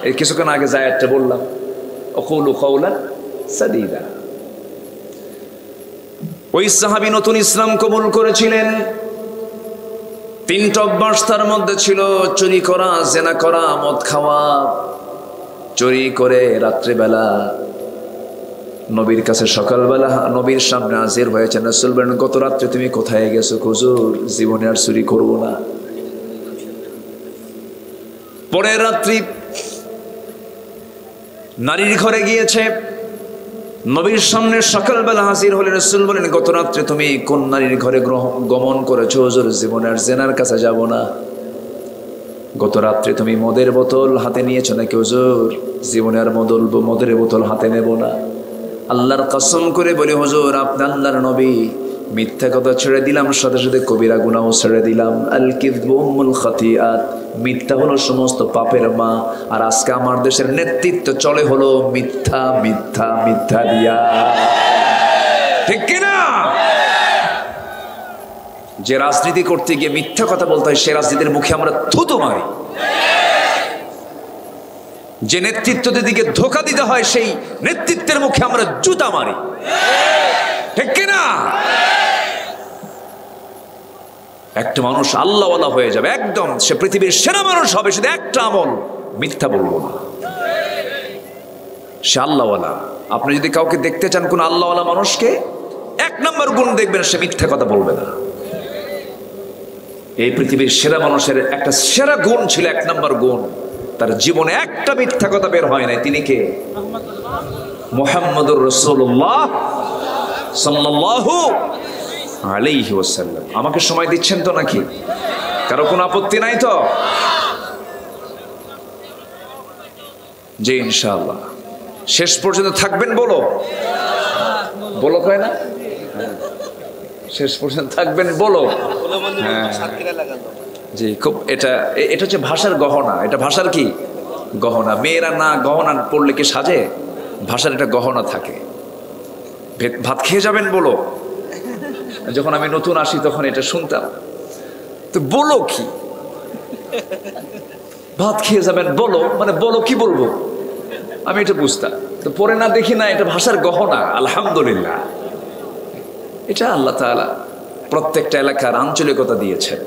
S1: এই কিছুক্ষণ আগে জায়াতটা বললাম, আকুলু কাওলান সাদীদা। ওই সাহাবী নতুন ইসলাম কবুল করেছিলেন। 3টা অভ্যাস তার মধ্যে ছিল, চুরি করা, জেনা করা, মদ খাওয়া। চুরি করে রাত্রিবেলা নবীর কাছে সকালবেলা নবীর সামনে হাজির হয়েছেন। রাসূল বলেন, গত রাত্রে তুমি কোথায় গেছো? হুজুর জীবনে আর চুরি করব না। পরের রাত্রি নারীর ঘরে গিয়েছে, নবীর সামনে সকালবেলা হাজির হলে রাসূল বলেন, গত রাত্রে তুমি কোন নারীর ঘরে গমন করেছো? হুজুর, জীবনে আর জেনার কাছে যাব না। গত রাত্রে তুমি মদের বোতল হাতে নিয়েছো নাকি? হুজুর, জীবনে আর মদের বোতল হাতে নেব না। আল্লাহর কসম করে বলি হুজুর, আপনি আল্লাহর নবী, মিথ্যা কথা ছেড়ে দিলাম, সাথে সাথে কবিরা গুনাহও ছেড়ে দিলাম। আল কিযবু উম্মুল খাতিআত, মিথ্যা হলো সমস্ত পাপের মা। আর আজকে আমার দেশের নেতৃত্ব চলে হলো মিথ্যা মিথ্যা মিথ্যা দিয়া, ঠিক কিনা? যে রাজনীতি করতে গিয়ে মিথ্যা কথা বলতে হয়, সে রাজনীতির মুখে আমরা থুতু মারি। যে নেতৃত্বের দিকে ধোঁকা দিতে হয়, সেই নেতৃত্বের মুখে আমরা জুতা মারি, ঠিক কিনা? একটা মানুষ আল্লাহওয়ালা হয়ে যাবে, একদম সে পৃথিবীর সেরা মানুষ হবে, শুধু একটা আমল, মিথ্যা বলবো না। সে আল্লাহওয়ালা। আপনি যদি কাউকে দেখতে চান কোন আল্লাহওয়ালা মানুষকে, 1 নম্বর গুণ দেখবেন, সে মিথ্যা কথা বলবে না। এই পৃথিবীর সেরা মানুষের একটা সেরা গুণ ছিল, 1 নম্বর গুণ, তার জীবনে একটা মিথ্যা কথা বের হয় নাই। তিনি কে? মুহাম্মদুর রাসূলুল্লাহ সাল্লাল্লাহু আলাইহি ওয়াসাল্লাম। আমাকে সময় দিচ্ছেন তো নাকি? কারো কোনো আপত্তি নাই তো? জি ইনশাআল্লাহ। শেষ পর্যন্ত থাকবেন? বলো বলো, কয় না? শেষ পর্যন্ত থাকবেন, বলো। হ্যাঁ জি, খুব এটা হচ্ছে ভাষার গহনা। এটা ভাষার কি গহনা? মেয়েরা না গহনা পড়লে কি সাজে? ভাষার একটা গহনা থাকে। ভাত খেয়ে যাবেন? বলো। যখন আমি নতুন আসি তখন এটা শুনতাম, তো বলো কি? ভাত খেয়ে যাবেন বলো, মানে বলো কি বলবো? আমি এটা বুঝতাম, তো পরে না দেখি না এটা ভাষার গহনা। আলহামদুলিল্লাহ, এটা আল্লাহ তাআলা প্রত্যেকটা এলাকার আঞ্চলিকতা দিয়েছেন।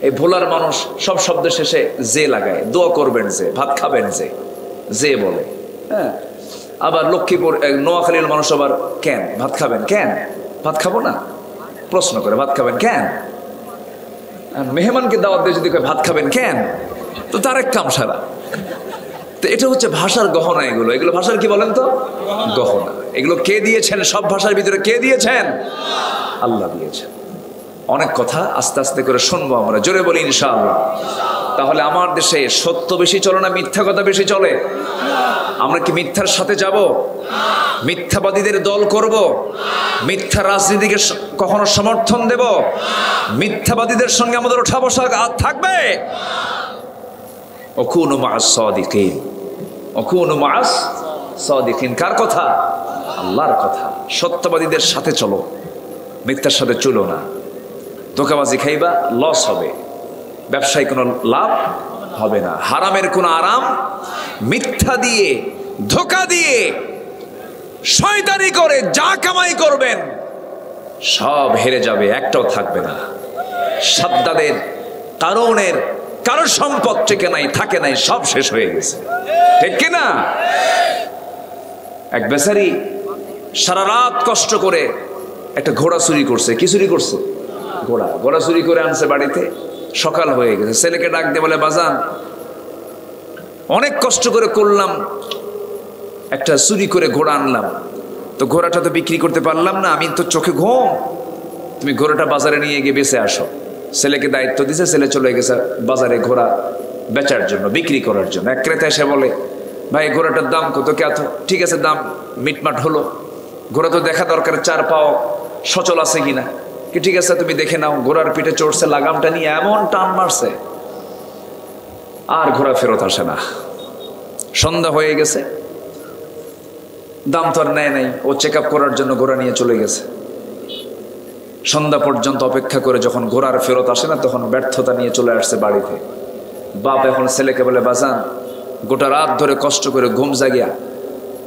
S1: এই ভোলার মানুষ সব শব্দের শেষে যে লাগায়, দোয়া করবেন যে, ভাত খাবেন যে বলে। হ্যাঁ, আবার লক্ষ্মীপুর নোয়াখালীর মানুষ আবার কেন ভাত খাবেন, কেন ভাত খাবো না প্রশ্ন করে, ভাত খাবেন কেন? মেহমানকে দাওয়াত দিয়ে যদি ভাত খাবেন কেন, তো তার এক কাম সারা। তো এটা হচ্ছে ভাষার গহনা। এগুলো ভাষার কি বলেন তো? গহনা। এগুলো কে দিয়েছেন? সব ভাষার ভিতরে কে দিয়েছেন? আল্লাহ দিয়েছেন। অনেক কথা আস্তে আস্তে করে শুনবো আমরা, জোরে বলি ইনশাআল্লাহ। তাহলে আমার দেশে সত্য বেশি চলে না মিথ্যা কথা বেশি চলে? আমরা কি মিথ্যার সাথে যাব? মিথ্যাবাদীদের দল করব? মিথ্যা রাজনীতিকে কখনো সমর্থন দেব? মিথ্যাবাদীদের সঙ্গে আমাদের ওঠা বসা থাকবে? অকুনু মা'আস সাদিকিন, অকুনু মা'আস সাদিকিন। কার কথা? আল্লাহর কথা। সত্যবাদীদের সাথে চলো, মিথ্যার সাথে চলো না। ধোঁকাবাজি খাইবা, লস হবে, ব্যবসায় কোনো লাভ হবে না। হারামের কোনো আরাম, মিথ্যা দিয়ে ধোঁকা দিয়ে শয়তানি করে যা কামাই করবেন সব হেরে যাবে, একটাও থাকবে না। সাদ্দাদের, কারুনের কারো সম্পদ টেকে নাই, থাকে নাই, সব শেষ হয়ে গেছে, ঠিক কিনা? এক বেচারি সারা রাত কষ্ট করে একটা ঘোড়া চুরি করছে। কি চুরি করছে? ঘোড়া চুরি করে আনছে বাড়িতে। সকাল হয়ে গেছে, ছেলেকে ডাক দিয়ে বলে, বাজান অনেক কষ্ট করে করলাম, একটা চুরি করে ঘোড়া আনলাম, তো ঘোড়াটা তো বিক্রি করতে পারলাম না, আমি তো চোখে ঘুম, তুমি ঘোড়াটা বাজারে নিয়ে গিয়ে বেচে আসো। ছেলেকে দায়িত্ব দিছে, ছেলে চলে গেছে বাজারে ঘোড়া বেচার জন্য, বিক্রি করার জন্য। এক ক্রেতা এসে বলে, ভাই ঘোড়াটার দাম কত? কে? ঠিক আছে, দাম মিটমাট হলো। ঘোড়া তো দেখা দরকার, 4 পাও সচল আছে কিনা। কি ঠিক আছে, তুমি দেখে নাও। ঘোড়ার পিঠে চড়ছে, লাগামটা নিয়ে এমন টান মারছে, আর ঘোড়া ফেরত আসে না। সন্ধ্যা হয়ে গেছে, দাম তো আর নেয় নাই। ও চেক আপ করার জন্য ঘোড়া নিয়ে চলে গেছে। সন্ধ্যা পর্যন্ত অপেক্ষা করে যখন ঘোড়ার ফেরত আসে না, তখন ব্যর্থতা নিয়ে চলে আসছে বাড়িতে। বাপ এখন ছেলেকে বলে, বাজান গোটা রাত ধরে কষ্ট করে ঘুম জাগিয়া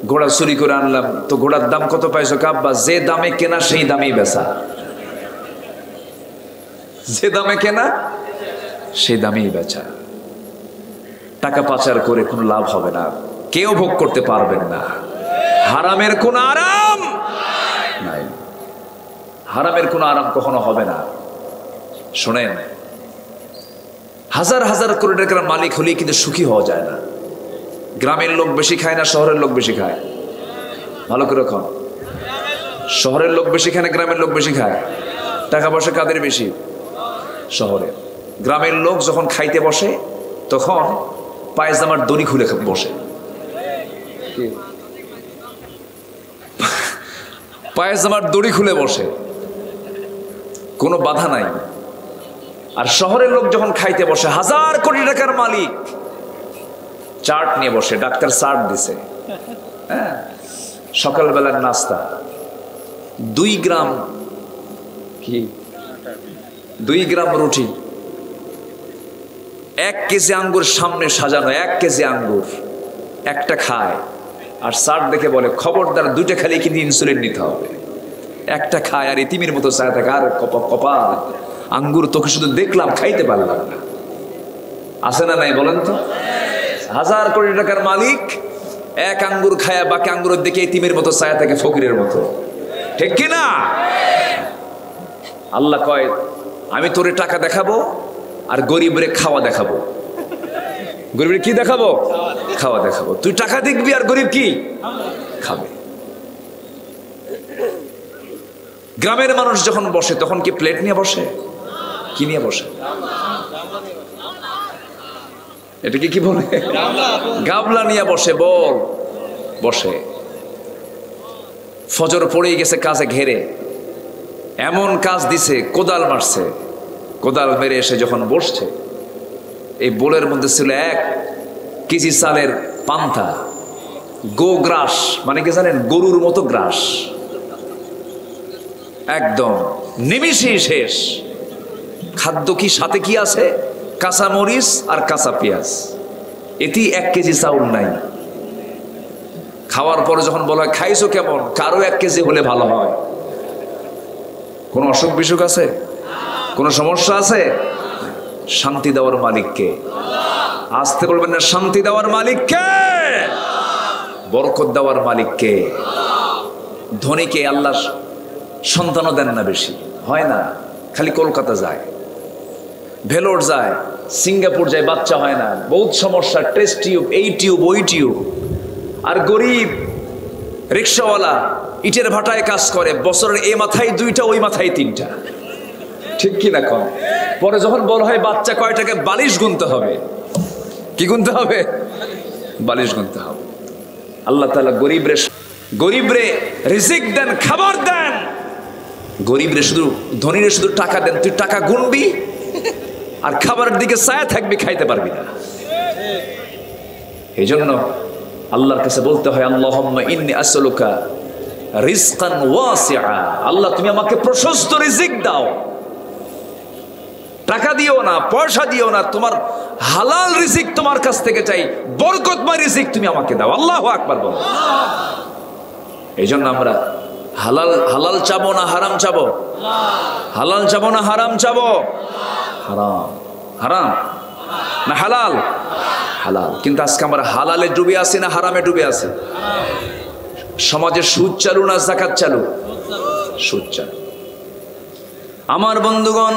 S1: ঘোড়া চুরি করে আনলাম, তো ঘোড়ার দাম কত পাইছো? কাব্বা, যে দামে কেনা সেই দামেই বেচা। যে দামে কেনা সেই দামেই বেচা। টাকা পাচার করে কোনো লাভ হবে না, কেউ ভোগ করতে পারবেন না। হারামের কোনো আরাম নাই, হারামের কোনো আরাম কখনো হবে না। শোনেন, হাজার হাজার কোটি টাকার মালিক হলেই কিন্তু সুখী হওয়া যায় না। গ্রামের লোক বেশি খায় না শহরের লোক বেশি খায়? ভালো করে খান। শহরের লোক বেশি খায় না গ্রামের লোক বেশি খায়? টাকা পয়সা কাদের বেশি? শহরে। গ্রামের লোক যখন খাইতে বসে তখন পায়জামার দড়ি খুলে বসে, পায়জামার দড়ি খুলে বসে, কোনো বাধা নাই। আর শহরের লোক যখন খাইতে বসে, 1000 কোটি টাকার মালিক চার্ট নিয়ে বসে, ডাক্তার চার্ট দিছে, হ্যাঁ, সকালবেলার নাস্তা 2 গ্রাম কি 2 গ্রাম রুটি, 1 কেজি আঙ্গুর সামনে সাজানো, 1 কেজি আঙ্গুর একটা খায় আর চার্ট দেখে বলে খবরদার 2টা খালি কিন্তু ইনসুলিন নিতে হবে। একটা খায় আর ইতিমের মতো চায় থাকে, আর কপাল আঙ্গুর তোকে শুধু দেখলাম খাইতে পারলাম না। আছে না নাই বলেন তো? 1000 কোটি টাকার মালিক 1 আঙ্গুর খায়, বাকি আঙ্গুরের দিকে ইতিমের মতো চায় থাকে, ফকিরের মতো, ঠিক কিনা? আল্লাহ কয় আমি তোরে টাকা দেখাবো আর গরিবরে খাওয়া দেখাবো। গরিবের কি দেখাবো? খাওয়া দেখাবো। তুই টাকা দেখবি আর গরিব কি খাবে। গ্রামের মানুষ যখন বসে তখন কি প্লেট নিয়ে বসে? কি নিয়ে বসে? এটাকে কি বলে? গাবলা নিয়ে বসে। বল বসে। ফজর পড়েই গেছে কাজে ঘেরে, এমন কাজ দিছে, কোদাল মারছে, কোদাল মেরে এসে যখন বসছে, এই বোলের মধ্যে ছিল 1 কেজি চালের পান্তা, গো গ্রাস, মানে কি জানেন? গরুর মতো গ্রাস, একদম নিমিষেই শেষ। খাদ্য কি সাথে কি আছে? কাঁচা মরিচ আর কাঁচা পেঁয়াজ, এটি 1 কেজি চাউল নাই। খাওয়ার পরে যখন বলা হয় খাইছো কেমন, কারো 1 কেজি হলে ভালো হয়। কোন অসুখ বিসুখ আছে? কোন সমস্যা আছে? শান্তি দেওয়ার মালিককে আসতে বলবেন না। শান্তি দেওয়ার মালিককে, বরকত দেওয়ার মালিককে। ধনীকে আল্লাহ সন্তানও দেন না, বেশি হয় না, খালি কলকাতা যায়, ভেলোর যায়, সিঙ্গাপুর যায়, বাচ্চা হয় না, বহুত সমস্যা, টেস্ট টিউব, এই টিউব ওই টিউব। আর গরিব রিক্সাওয়ালা ইটের ভাটায় কাজ করে, বছরের এ মাথায় 2টা ওই মাথায় 3টা, ঠিক কি না? কম পরে যখন বলা হয় বাচ্চা কয়টাকে, বালিশ গুনতে হবে। কি গুনতে হবে? বালিশ গুনতে হবে। আল্লাহ তাআলা গরিবরে রিজিক দেন, খাবার দেন। গরিবরে শুধু, ধনীরে শুধু টাকা দেন, তুই টাকা গুনবি আর খাবারের দিকে ছায়া থাকবি, খাইতে পারবি না। এই জন্য আল্লাহর কাছে বলতে হয় আল্লাহুম্মা ইন্নী আসআলুকা রিজকান ওয়াসিআ। আল্লাহ তুমি আমাকে প্রশস্ত রিজিক দাও, টাকা দিও না, পয়সা দিও না, তোমার হালাল রিজিক তোমার কাছ থেকে চাই, বরকতময় রিজিক তুমি আমাকে দাও। আল্লাহু আকবার বলো। এই জন্য আমরা হালাল চাবো না হারাম চাবো? হালাল চাবো না হারাম চাবো? হারাম। হারাম না হালাল? হালাল। কিন্তু আজকে আমরা হালালে ডুবে আছি না হারামে ডুবে আছি? সমাজে সুদ চালু না যাকাত চালু? সুদ চালু। আমার বন্ধুগণ,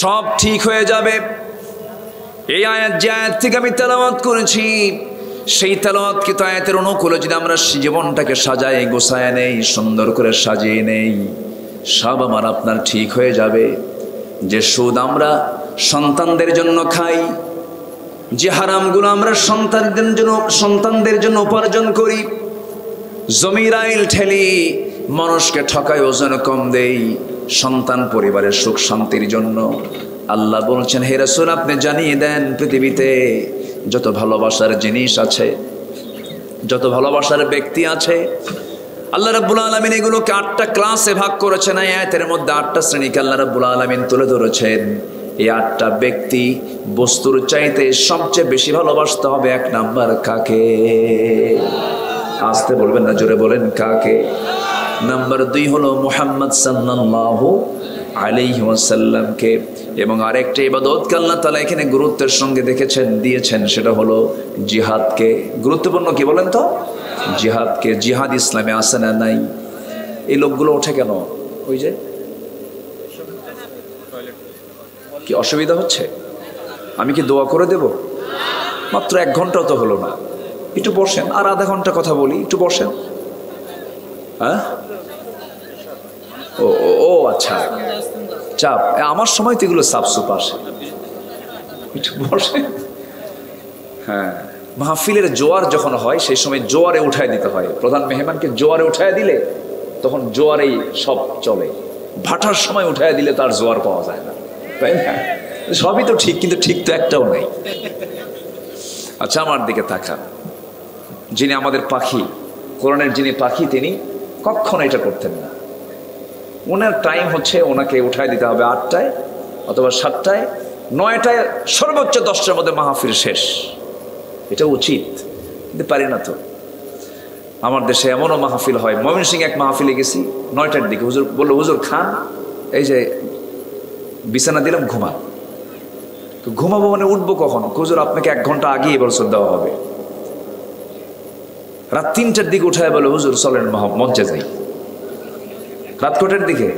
S1: সব ঠিক হয়ে যাবে। এই আয়াত, যে আয়াত থেকে আমি তেলাওয়াত করেছি, সেই তেলাওয়াতকৃত আয়াতের অনুকূলে যদি আমরা জীবনটাকে সাজাই গোছায় নেই, সুন্দর করে সাজিয়ে নেই, সব আমার আপনার ঠিক হয়ে যাবে। যে সুদ আমরা সন্তানদের জন্য খাই, যে হারামগুলো আমরা সন্তানদের জন্য উপার্জন করি, জমির আইল ঠেলি, মানুষকে ঠকাই, ওজন কম দেই সন্তান পরিবারের সুখ শান্তির জন্য, আল্লাহ বলছেন হে রাসূল আপনি জানিয়ে দেন পৃথিবীতে যত ভালোবাসার জিনিস আছে, যত ভালোবাসার ব্যক্তি আছে, আল্লাহ রাব্বুল আলামিন এগুলোকে 8টা ক্লাসে ভাগ করেছেন। এই আয়াতের মধ্যে 8টা শ্রেণীকে আল্লাহ রাব্বুল আলামিন তুলে ধরেছেন। এই 8টা ব্যক্তি বস্তুর চাইতে সবচেয়ে বেশি ভালোবাসতে হবে। 1 নাম্বার কাকে? আসতে বলবেন না, জোরে বলেন কাকে? নাম্বার 2 হলো মুহাম্মদ সাল্লাল্লাহু আলাইহি ওয়াসাল্লামকে। এবং আরেকটা ইবাদতকে আল্লাহ তাআলা এখানে গুরুত্বের সঙ্গে দিয়েছেন, সেটা হলো জিহাদকে। গুরুত্বপূর্ণ কি বলেন তো? জিহাদকে। জিহাদ ইসলামে আছে না নাই? এই লোকগুলো ওঠে কেন? ওই যে কি অসুবিধা হচ্ছে? আমি কি দোয়া করে দেব? মাত্র 1 ঘন্টাও তো হলো না, একটু বসেন, আর আধা ঘন্টা কথা বলি, একটু বসেন। হ্যাঁ, ও ও আচ্ছা, চাপ। আমার সময় তো এগুলো সাফসুপ আসে, একটু বসেন। হ্যাঁ, মাহফিলের জোয়ার যখন হয় সেই সময় জোয়ারে উঠায় দিতে হয়। প্রধান মেহমানকে জোয়ারে উঠায় দিলে তখন জোয়ারেই সব চলে। ভাটার সময় উঠায় দিলে তার জোয়ার পাওয়া যায় না, তাই না? সবই তো ঠিক, কিন্তু ঠিক তো একটাও নেই। আচ্ছা, আমার দিকে তাকান। যিনি আমাদের পাখি, কোরআনের যিনি পাখি, তিনি কখনো এটা করতেন না। ওনার টাইম হচ্ছে ওনাকে উঠায় দিতে হবে 8টায় অথবা 7টায়, 9টায়, সর্বোচ্চ 10টার মধ্যে মাহফিল শেষ। এটা উচিত, কিন্তু পারি না তো। আমার দেশে এমনও মাহফিল হয়, ময়মনসিংহে এক মাহফিলে গেছি 9টার দিকে। হুজুর বললো, হুজুর খান, এই যে বিছানা দিলাম, ঘুমান। তো ঘুমাবো মানে উঠবো কখন? হুজুর আপনাকে 1 ঘন্টা আগে এবার দেওয়া হবে। রাত 3টার দিকে উঠায় বলে, হুজুর চলেন মঞ্চে যাই। রাত কটার দিকে?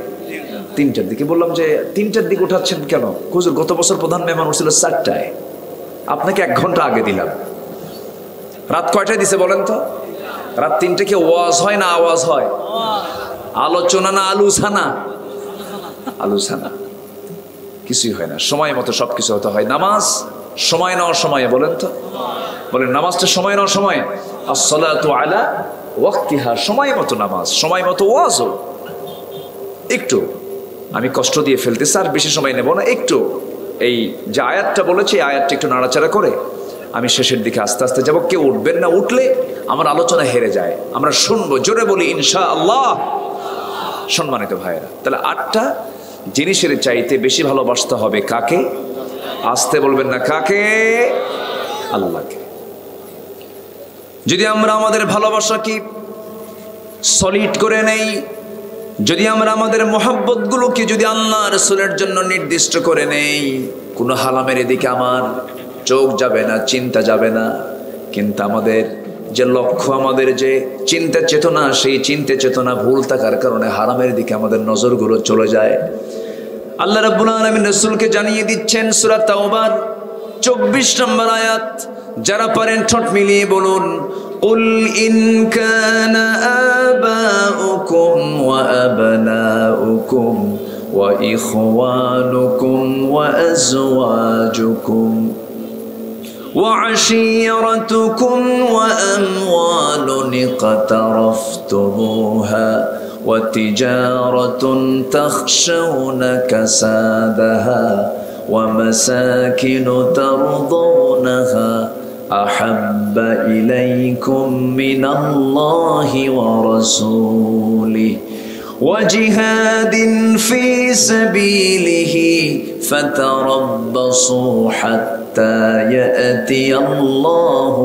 S1: 3টার দিকে। বললাম যে 3টার দিকে উঠাচ্ছেন কেন? হুজুর গত বছর প্রধান মেহমান উঠছিল 4টায়, আপনাকে 1 ঘন্টা আগে দিলাম। রাত কয়টায় দিছে বলেন তো? রাত 3টে কি ওয়াজ হয় না আওয়াজ হয়? আলোচনা না আলুছানা? আলুছানা। কিছুই হয় না, সময় মতো সবকিছু হতে হয়। নামাজ সময় নেওয়ার সময়ে, বলেন তো, বলেন নামাজটা সময় নেওয়ার সময়। আসসালাতু আলা ওয়াক্তিহা, সময় মতো নামাজ, সময় মতো ওয়াজও। একটু আমি কষ্ট দিয়ে ফেলতে স্যার, বেশি সময় নেব না। একটু এই যে আয়াতটা বলেছি, আয়াতটা একটু নাড়াচাড়া করে আমি শেষের দিকে আস্তে আস্তে যাব। কেউ উঠবেন না, উঠলে আমার আলোচনা হেরে যায়। আমরা শুনবো, জোরে বলি ইনশাআল্লাহ। সম্মানিত ভাইয়েরা, তাহলে 8টা জিনিসের চাইতে বেশি ভালোবাসতে হবে কাকে? আসতে বলবেন না, কাকে? আল্লাহকে। যদি আমরা আমাদের ভালোবাসা কি সলিড করে নেই, যদি আমরা আমাদের মোহাব্বত গুলোকে যদি আল্লাহ রাসূলের জন্য নির্দিষ্ট করে নেই, কোনো হারামের দিকে আমার চোখ যাবে না, চিন্তা যাবে না। কিন্তু আমাদের যে লক্ষ্য, আমাদের যে চিন্তা চেতনা, সেই চিন্তা চেতনা ভুল থাকার কারণে হারামের দিকে আমাদের নজরগুলো চলে যায়। আল্লাহ রাব্বুল আলামিন রাসূলকে জানিয়ে দিচ্ছেন সূরা তাওবার 24 নম্বর আয়াত। যারা পারেন ঠোঁট মিলিয়ে বলুন, কুল ইন কানা আবাউকুম ওয়া আবনাউকুম ওয়া ইখওয়ানুকুম ওয়া আজওয়াজুকুম وعشيرتكم وأموال اقترفتموها وتجارة تخشون كسادها ومساكن ترضونها أحب إليكم من الله ورسوله وجهاد في سبيله فتربصوا حتى يأتي الله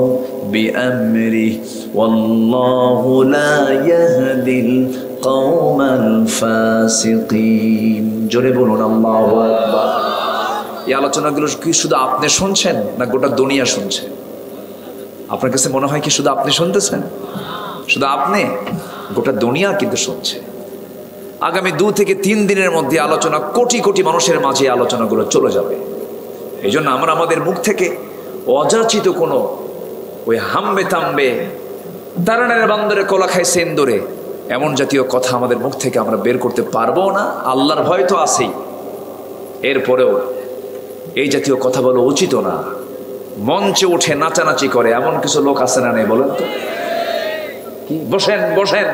S1: بأمره والله لا يهدي القوم الفاسقين জোরে বলুন আল্লাহু আকবার। এই আলোচনাগুলো কি শুধু আপনি শুনছেন না গোটা দুনিয়া শুনছে? আপনার কাছে মনে হয় কি শুধু আপনি শুনতেছেন? শুধু আপনি? গোটা দুনিয়া কিন্তু শুনছে। আগামী 2 থেকে 3 দিনের মধ্যে আলোচনা কোটি কোটি মানুষের মাঝে আলোচনাগুলো চলে যাবে। এই জন্য আমরা আমাদের মুখ থেকে অযাচিত কোনো ওই হাম্বে থাম্বে তারানের বান্দরে কলা খায় সেন্দরে এমন জাতীয় কথা আমাদের মুখ থেকে আমরা বের করতে পারবো না। আল্লাহর ভয় তো আছেই, এরপরেও এই জাতীয় কথা বলা উচিত না। মঞ্চে উঠে নাচানাচি করে এমন কিছু লোক আছে না নেই বলেন তো? কি বসেন বসেন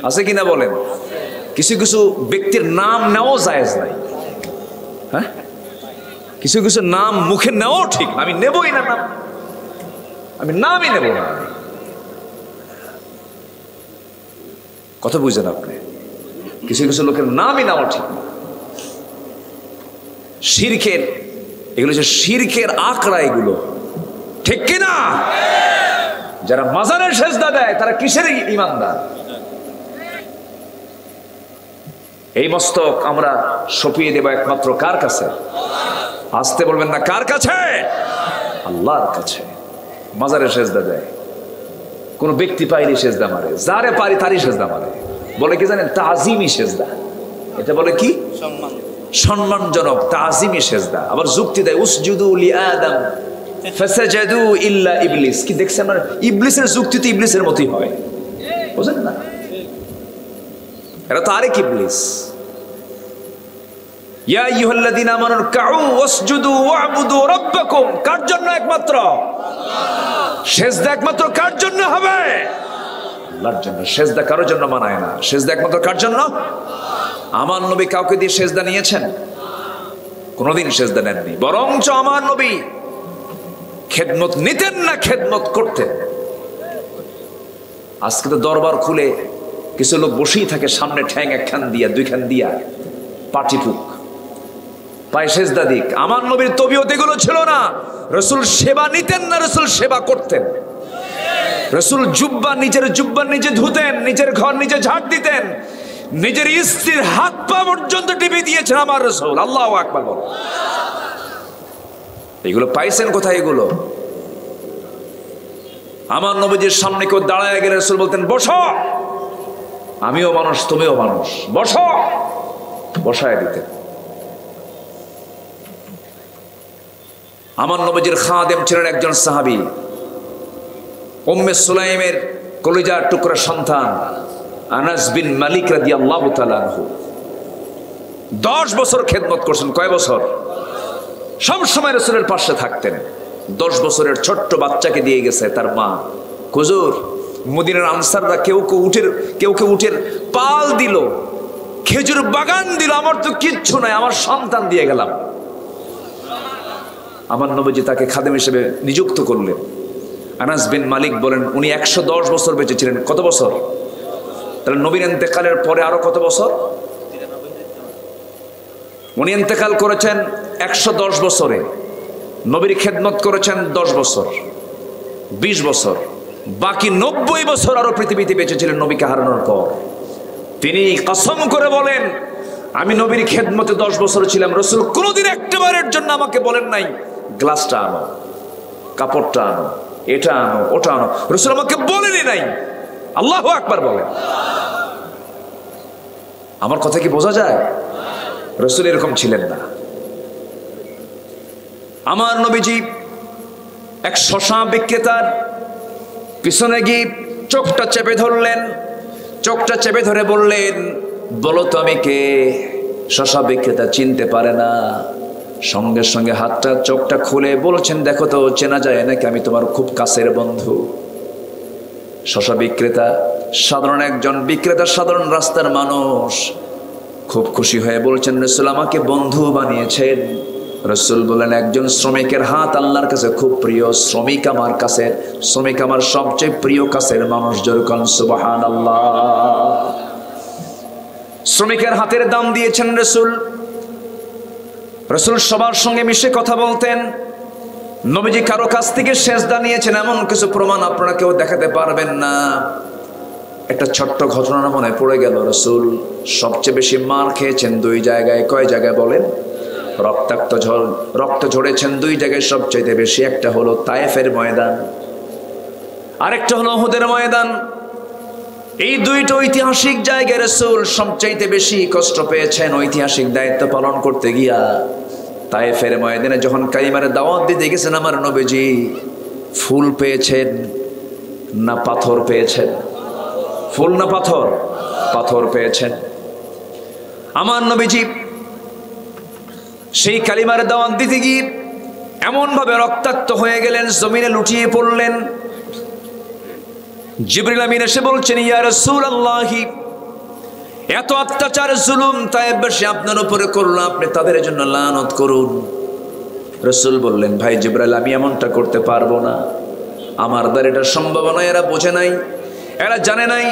S1: আছে কিনা বলেন? কিছু কিছু ব্যক্তির নাম নেওয়া জায়েজ নাই। হ্যাঁ, কিছু কিছু নাম মুখে নেওয়াও ঠিক না। আমি নেবই না নাম, আমি নামই নেব না। কথা বুঝছেন আপনি? কিছু কিছু লোকের নামই নেওয়া ঠিক না। শিরকের, এগুলো হচ্ছে শিরকের আকড়া, এগুলো ঠিক কিনা? যারা মাজারের সেজদা দেয় তারা কিসের ইমানদার? এই মস্তক আমরা সঁপিয়ে দেব একমাত্র কার কাছে? আসতে বলবেন না, কার কাছে? আল্লাহর কাছে। মাজারে সেজদা দেয়, কোন ব্যক্তি পাইলে সেজদা মারে, যারে পারি তারই সেজদা মারে। বলে কি জানেন? তাজিমি সেজদা। এটা বলে কি? সম্মানজনক তাজিমি সেজদা। আবার যুক্তি দেয় উসজুদু লি আদম, ফাসাজাদু ইল্লা ইবলিস। কি দেখছেন না, ইবলিসের যুক্তি তো ইবলিসের মতই হয়, বুঝেন না? এরা তো আরেক ইবলিস। ইয়া আইয়ুহাল্লাযীনা আমানু রকাউ ওয়াসজুদু ওয়া'বুদু রাব্বাকুম। কার জন্য? একমাত্র আল্লাহ। সিজদা একমাত্র কার জন্য হবে? আল্লাহর জন্য। সিজদা কারোর জন্য মানায় না, সিজদা একমাত্র কার জন্য? আমার নবী কাউকে দিয়ে সিজদা নিয়েছেন? কোনদিন সিজদা নেননি। বরঞ্চ আমার নবী খেদমত নিতেন না, খেদমত করতেন। আজকে তো দরবার খুলে কিছু লোক বসেই থাকে, সামনে ঠ্যাং একখান দিয়া দুইখান দিয়া পাটিপুক পায়ে সেজদা দিক। আমার নবীর তবিয়ত এগুলো ছিল না। রাসূল সেবা নিতেন না, রাসূল সেবা করতেন। রাসূল নিজের জুব্বা নিজে ধুতেন, নিজের ঘর নিজে ঝাড় দিতেন, নিজের স্ত্রীর হাত পা পর্যন্ত টিপে দিয়েছেন আমার রাসূল। আল্লাহু আকবার বল। এগুলো পাইছেন কোথায়? এগুলো আমার নবীজির সামনে কেউ দাঁড়ায় গেলে রাসূল বলতেন, বসো, আমিও মানুষ তুমিও মানুষ, বসো, বসায় দিতেন। আমার নবীজির খাদেম ছিলেন একজন সাহাবী, উম্মে সুলাইমের কলিজার টুকরা সন্তান আনাস বিন মালিক রাদিয়াল্লাহু তাআলা আনহু। 10 বছর খেদমত করছেন। কয় বছর? সব সময় রাসূলের পাশে থাকতেন। 10 বছরের ছোট্ট বাচ্চাকে দিয়ে গেছে তার মা। হুজুর, মদিনার আনসাররা কেউ কেউ উটের পাল দিল, খেজুর বাগান দিল, আমার তো কিচ্ছু নাই, আমার সন্তান দিয়ে গেলাম। আমার নবীজি তাকে খাদেম হিসেবে নিযুক্ত করলেন। আনাস বিন মালিক বলেন উনি 110 বছর বেঁচে ছিলেন। কত বছর? তাহলে নবীর ইন্তেকালের পরে আরো কত বছর? উনি ইন্তেকাল করেছেন 110 বছরে, নবীর খেদমত করেছেন 10 বছর, 20 বছর, বাকি 90 বছর আরো পৃথিবীতে বেঁচে ছিলেন নবীকে হারানোর পর। তিনি কসম করে বলেন, আমি নবীর খেদমতে 10 বছর ছিলাম, রাসূল কোনোদিন একবারের জন্য আমাকে বলেন নাই গ্লাসটা আনো, কাপড়টা আনো, এটা আনো, ওটা আনো। রাসূল আমাকে বলেনই নাই। আল্লাহু আকবার বলেন। আমার কথা কি বোঝা যায়? রাসূল এরকম ছিলেন না। আমার নবীজি এক শশা বিক্রেতার পিছনে গিয়ে চোখটা চেপে ধরলেন। চোখটা চেপে ধরে বললেন, বলো তো আমি কে? শশা বিক্রেতা চিনতে পারে না। সঙ্গে সঙ্গে চোখটা খুলে বলছেন, দেখো তো চেনা যায় নাকি, আমি তোমার খুব কাছের বন্ধু। শশা বিক্রেতা সাধারণ একজন বিক্রেতা, সাধারণ রাস্তার মানুষ, খুব খুশি হয়ে বলছেন, রাসূল আমাকে বন্ধু বানিয়েছেন। রাসূল বলেন, একজন শ্রমিকের হাত আল্লাহর কাছে খুব প্রিয়। শ্রমিক আমার সবচেয়ে প্রিয় কাছের মানুষ। জোরকান সুবহানাল্লাহ। শ্রমিকের হাতের দাম দিয়েছেন রাসূল। রাসূল সবার সঙ্গে মিশে কথা বলতেন। নবীজি কারো কাছ থেকে সেজদা নিয়েছেন এমন কিছু প্রমাণ আপনারা কেউ দেখাতে পারবেন না। একটা ছোট্ট ঘটনা মনে পড়ে গেল। রাসূল সবচেয়ে বেশি মার খেয়েছেন 2 জায়গায়। কয় জায়গায় বলেন? রক্ত ঝরেছেন 2 জায়গায় সবচেয়ে বেশি। একটা হলো তায়েফের ময়দান, আরেকটা হলো উহুদের ময়দান। এই 2টা ঐতিহাসিক জায়গায় রাসূল সবচেয়ে বেশি কষ্ট পেয়েছেন ঐতিহাসিক দায়িত্ব পালন করতে গিয়া। তায়েফের ময়দানে যখন কালিমার দাওয়াত দিতে গেছেন আমার নবীজি, ফুল পেয়েছেন না পাথর পেয়েছেন? ফুল না পাথর? পাথর পেয়েছেন। আমার নবীজি সেই কালিমার দাওয়াত দিতে গিয়ে এমন ভাবে রক্তাক্ত হয়ে গেলেন, জমিনে লুটিয়ে পড়লেন। জিবরিল আমিন এসে বলছেন, ইয়া রাসূলুল্লাহ, এত অত্যাচার জুলুম তায়েফবাসী আপনার উপরে করলো, আপনি তাদের জন্য লানত করুন। রাসূল বললেন, ভাই জিবরাইল, আমি এমনটা করতে পারবো না, আমার দ্বারা এটা সম্ভব নয়। এরা বোঝে নাই, এরা জানে নাই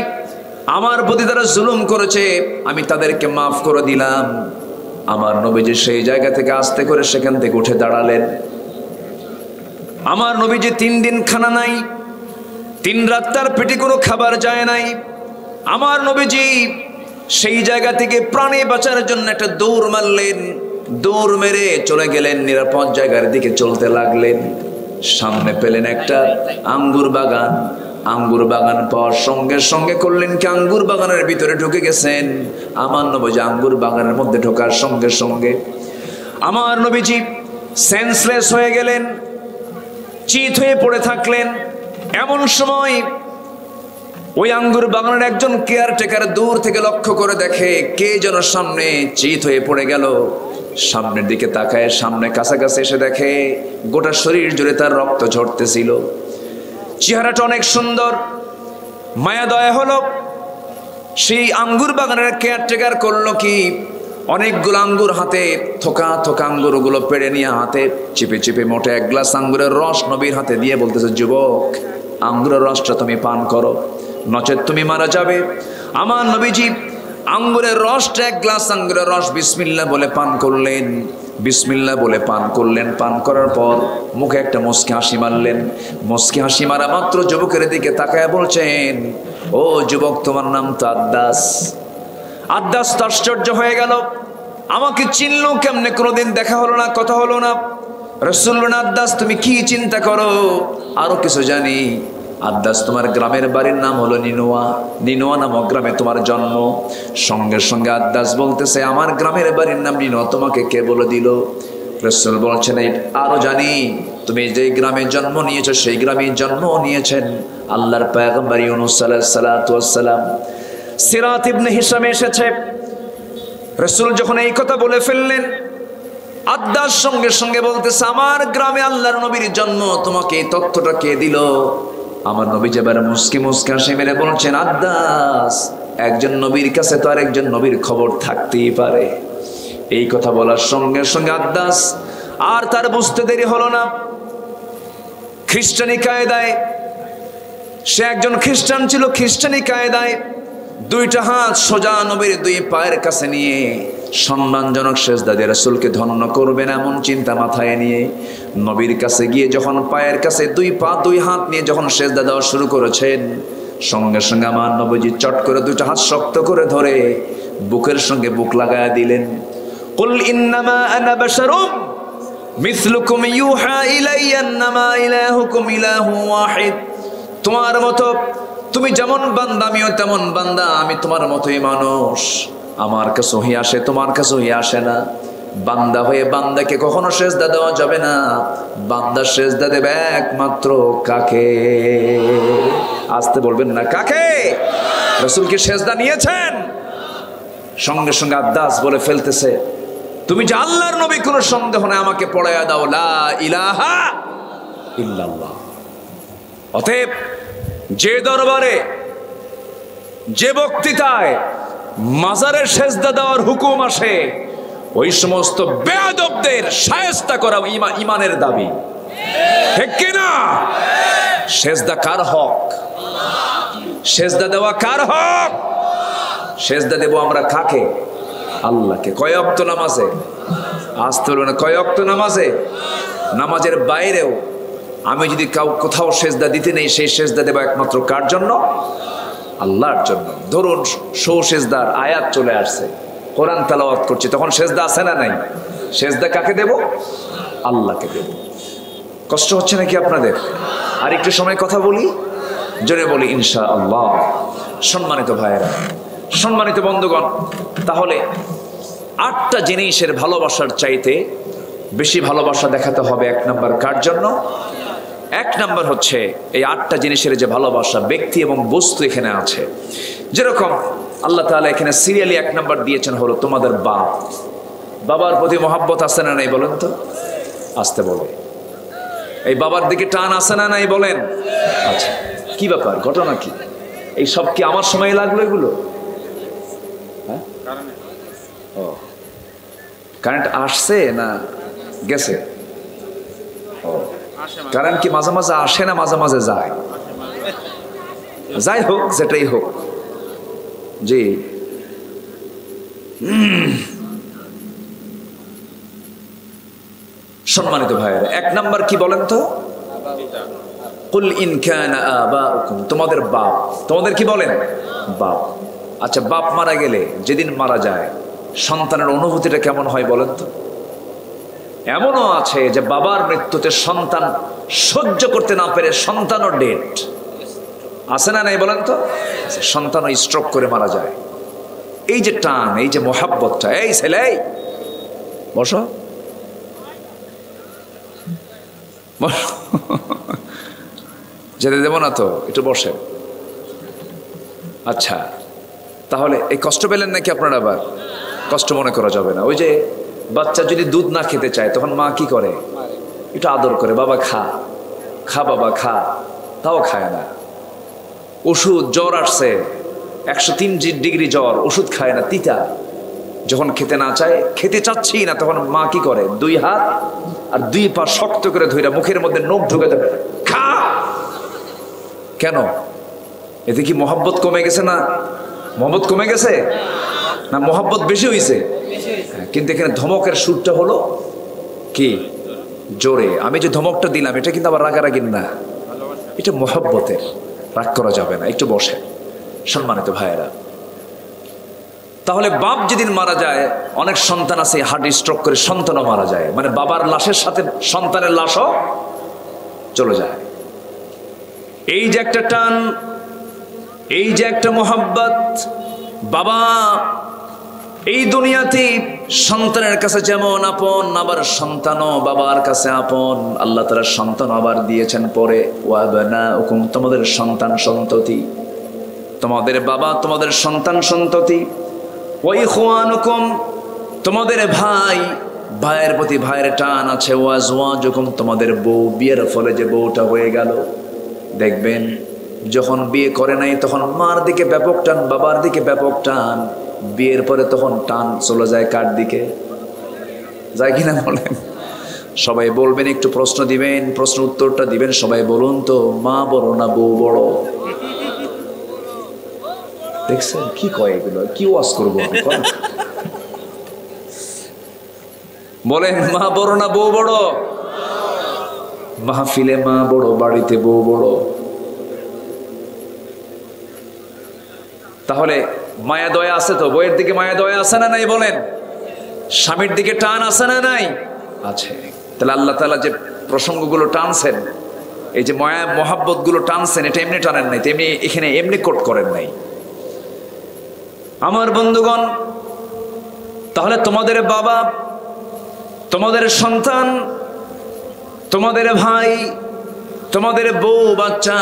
S1: আমার প্রতি তারা জুলুম করেছে, আমি তাদেরকে মাফ করে দিলাম। আমার নবীজি সেই জায়গা থেকে আস্তে করে সেখান থেকে উঠে দাঁড়ালেন। আমার নবীজি 3 দিন খানা নাই, 3 রাত তার পেটে কোনো খাবার যায় নাই। আমার নবীজি সেই জায়গা থেকে প্রাণে বাঁচার জন্য একটা দৌড় মারলেন। দৌড় মেরে চলে গেলেন, নিরাপদ জায়গার দিকে চলতে লাগলেন। সামনে পেলেন একটা আঙ্গুর বাগান। আঙ্গুর বাগান পাওয়ার সঙ্গে সঙ্গে করলেন কি, আঙ্গুর বাগানের ভিতরে ঢুকে গেছেন। আমার নবীজি আঙ্গুর বাগানের মধ্যে ঢোকার সঙ্গে সঙ্গে আমার নবীজি সেন্সলেস হয়ে গেলেন। চিত হয়ে পড়ে থাকলেন। এমন সময় ওই আঙ্গুর বাগানের একজন কেয়ারটেকার দূর থেকে লক্ষ্য করে দেখে কে যেন সামনে চিত হয়ে পড়ে গেল। সামনের দিকে তাকায়, সামনে কাছাকাছি এসে দেখে গোটা শরীর জুড়ে তার রক্ত ঝরতেছিল। চেহারাটা অনেক সুন্দর, মায়া দয়া হলো। সেই আঙ্গুর বাগানের কেয়ারটেকার করলো কি, অনেকগুলো আঙ্গুর হাতে থোকা থোকা আঙ্গুরগুলো পেড়ে নিয়ে হাতে চিপে চিপে মোটে এক গ্লাস আঙ্গুরের রস নবীর হাতে দিয়ে বলতেছে, যুবক, আঙ্গুরের রসটা তুমি পান করো, নচেত তুমি মারা যাবে। আমার নবীজি আঙ্গুরের রসটা, এক গ্লাস আঙ্গুরের রস বিসমিল্লাহ বলে পান করলেন। বিসমিল্লাহ বলে পান করলেন। পান করার পর মুখে একটা মুচকি হাসি মারলেন। মুচকি হাসি মারা মাত্র যুবকের দিকে তাকায় বলছেন, ও যুবক, তোমার নাম তো আদ্দাস। আদ্দাস তো আশ্চর্য হয়ে গেল, আমাকে চিনলো কেমনে? কোনোদিন দেখা হলো না, কথা হলো না। রাসূল বলেন, আদ্দাস তুমি কি চিন্তা করো? আরো কিছু জানি। আদ্দাস, তোমার গ্রামের বাড়ির নাম হলো নিনোয়া। নিনোয়া নামক গ্রামে তোমার জন্ম। সঙ্গে সঙ্গে আদ্দাস বলতেছে, আমার গ্রামের বাড়ির নাম নিনোয়া, তোমাকে কে বলে দিল? রাসূল বলছেন, আরো জানি, তুমি যে গ্রামে জন্ম নিয়েছো সেই গ্রামে জন্ম নিয়েছেন আল্লাহর পয়গম্বর ইউনূস আলাইহিস সালাতু ওয়াস সালাম। সিরাত ইবনে হিশামে এসেছে, রাসূল যখন এই কথা বলে ফেললেন, আদ্দাস সঙ্গে সঙ্গে বলতেছে, আমার গ্রামে আল্লাহর নবীর জন্ম, তোমাকে এই তথ্যটা কে দিল? আমার নবী যেবার মুস্কি মুস্কি হাসি মেরে বলছেন, আদ্দাস, একজন নবীর কাছে তো আর একজন নবীর খবর থাকতেই পারে। এই কথা বলার সঙ্গে সঙ্গে আদ্দাস আর তার বুঝতে দেরি হলো না। খ্রিস্টানি কায়দায়, সে একজন খ্রিস্টান ছিল, খ্রিস্টানি কায়দায় দুইটা হাত সোজা নবীর দুই পায়ের কাছে নিয়ে সম্মানজনক সেজদা দিয়ে রাসূলকে ধন্য করবেন এমন চিন্তা মাথায় নিয়ে নবীর কাছে গিয়ে যখন পায়ের কাছে দুই পা দুই হাত নিয়ে যখন সেজদা দেওয়া শুরু করেছেন, সঙ্গে সঙ্গে আমার নবীজি চট করে দুইটা হাত শক্ত করে ধরে বুকের সঙ্গে বুক লাগায়া দিলেন। কুল ইন্নামা আনা বাশারুম মিসলুকুম ইউহা ইলাইয়া আন্নামা ইলাহুকুম ইলাহু ওয়াহিদ। তোমার মতো, তুমি যেমন বান্দা আমিও তেমন বান্দা, আমি তোমার মতোই মানুষ। আমার কাছে ওহী আসে, তোমার কাছে ওহী আসে না। বান্দা হয়ে বান্দাকে কখনো সেজদা দেওয়া যাবে না। বান্দা সেজদা দেবে একমাত্র কাকে? আসতে বলবেন না, কাকে? রাসূল কি সেজদা নিয়েছেন? সঙ্গে সঙ্গে আদ্দাস বলে ফেলতেছে, তুমি যে আল্লাহর নবী, কোনো সন্দেহ নেই, আমাকে পড়াইয়া দাও লা ইলাহা ইল্লাল্লাহ। অতএব যে দরবারে, যে বক্তৃতায় মাজারের সেজদা দেওয়ার হুকুম আসে, ওই সমস্ত বেয়াদবদের শায়েস্তা করা ইমানের দাবি, ঠিক কিনা? সেজদা কার হক? সেজদা দেওয়া কার হক? সেজদা দেব আমরা কাকে? আল্লাহকে। কয় ওয়াক্ত নামাজে? আসতে হলো না, কয় ওয়াক্ত নামাজে? নামাজের বাইরেও আমি যদি কোথাও সেজদা দিতে নেই, সেই সেজদা দেব একমাত্র কার জন্য? আল্লাহর জন্য। ধরুন সেজদার আয়াত চলে আসছে, কোরআন তেলাওয়াত করছি, তখন সেজদা আছে না নাই? সেজদা কাকে দেব? আল্লাহকে দেব। কষ্ট হচ্ছে নাকি আপনাদের? আর একটু সময় কথা বলি, জোরে বলি ইনশাআল্লাহ। সম্মানিত ভাইয়েরা, সম্মানিত বন্ধুগণ, তাহলে 8টা জিনিসের ভালোবাসার চাইতে বেশি ভালোবাসা দেখাতে হবে। 1 নাম্বার কার জন্য? 1 নাম্বার হচ্ছে এই 8টা জিনিসের যে ভালোবাসা, ব্যক্তি এবং বস্তু এখানে আছে। যেরকম আল্লাহ তাআলা এখানে সিরিয়ালি 1 নাম্বার দিয়েছেন হলো তোমাদের বাপ। বাবার প্রতি মহব্বত আছে না নাই বলেন তো? আসতে বলে, এই বাবার দিকে টান আছে না নাই বলেন? আচ্ছা, কি ব্যাপার, ঘটনা কি? এই সব কি আমার সময় লাগলো এগুলো? হ্যাঁ, ও কারেন্ট আসছে না গেছে? ও, কারেন্ট কি মাঝে মাঝে আসে না মাঝে মাঝে যায়? যাই হোক, যেটাই হোক, জি। সম্মানিত ভাইয়েরা, 1 নাম্বার কি বলেন তো? কুল ইন কানা আবাউকুম, তোমাদের বাপ। তোমাদের কি বলেন? বাপ। আচ্ছা, বাপ মারা গেলে, যেদিন মারা যায়, সন্তানের অনুভূতিটা কেমন হয় বলেন তো? এমনও আছে যে বাবার মৃত্যুতে সন্তান সহ্য করতে না পেরে সন্তানও ডেড আছে না নাই বলেন তো? সন্তানও স্ট্রোক করে মারা যায়। এই যে টান, এই যে মোহাব্বতটা, এই ছেলে বসো, যেতে দেবো না তো, একটু বসেন। আচ্ছা, তাহলে এই কষ্ট পেলেন নাকি আপনারা? আবার কষ্ট মনে করা যাবে না। ওই যে বাচ্চা যদি দুধ না খেতে চায় তখন মা কি করে? একটু আদর করে, বাবা খা, খা বাবা খা, তাও খায় না। ওষুধ, জ্বর আসছে 103 ডিগ্রি জ্বর, ওষুধ খায় না, তিতা। যখন খেতে না চায়, খেতে চাচ্ছি না, তখন মা কি করে? 2 হাত আর 2 পা শক্ত করে ধইরা মুখের মধ্যে নখ ঢুকে দেবে, খা। কেন? এতে কি মহব্বত কমে গেছে? না মহব্বত কমে গেছে, না মহব্বত বেশি হয়েছে? কিন্তু এখানে ধমকের সুরটা হলো কি? জোরে। আমি যে ধমকটা দিলাম এটা কিন্তু আবার রাগারাগির না, এটা মহব্বতের। রাগ করা যাবে না। একটু বসে সম্মানিত ভাইয়েরা। তাহলে বাপ যেদিন মারা যায়, অনেক সন্তান আছে হার্ট স্ট্রোক করে সন্তানও মারা যায়, মানে বাবার লাশের সাথে সন্তানের লাশও চলে যায়। এই যে একটা টান, এই যে একটা মোহাব্বত, বাবা এই দুনিয়াতে সন্তানের কাছে যেমন আপন, আবার সন্তানও বাবার কাছে আপন। আল্লাহ তাআলা সন্তান আবার দিয়েছেন পরে, ওয়াবনাউকুম, তোমাদের সন্তান সন্ততি, তোমাদের বাবা তোমাদের সন্তান সন্ততি, ওয়া ইখওয়ানুকুম, তোমাদের ভাই, ভাইয়ের প্রতি ভাইয়ের টান আছে, ওয়াজওয়াজুকুম, তোমাদের বউ, বিয়ের ফলে যে বউটা হয়ে গেল, দেখবেন যখন বিয়ে করে নাই তখন মার দিকে ব্যাপক টান, বাবার দিকে ব্যাপক টান, বিয়ের পরে তখন টান চলে যায় কার দিকে? যায় কিনা বলেন? সবাই বলবেন, একটু প্রশ্ন দিবেন, প্রশ্ন উত্তরটা দিবেন। সবাই বলুন তো, মা বড় না বউ বড়? দেখছেন কি কয় এগুলো? কি ওয়াজ করবো আমি? বলেন, মা বড় না বউ বড়? মাহফিলে মা বড়, বাড়িতে বউ বড়। তাহলে মায়া দয়া আছে তো? বইয়ের দিকে মায়া দয়া আছে না নাই? বলেন, স্বামীর দিকে টান আছে না নাই? আছে। তাহলে আল্লাহ তাআলা যে প্রসঙ্গগুলো টানছেন, এই যে মায়া মহাব্বত গুলো টানছেন, এটা এমনি টানেন নাই, তেমনি এখানে এমনি কোট করেন নাই। আমার বন্ধুগণ, তাহলে তোমাদের বাবা, তোমাদের সন্তান, তোমাদের ভাই, তোমাদের বউ বাচ্চা,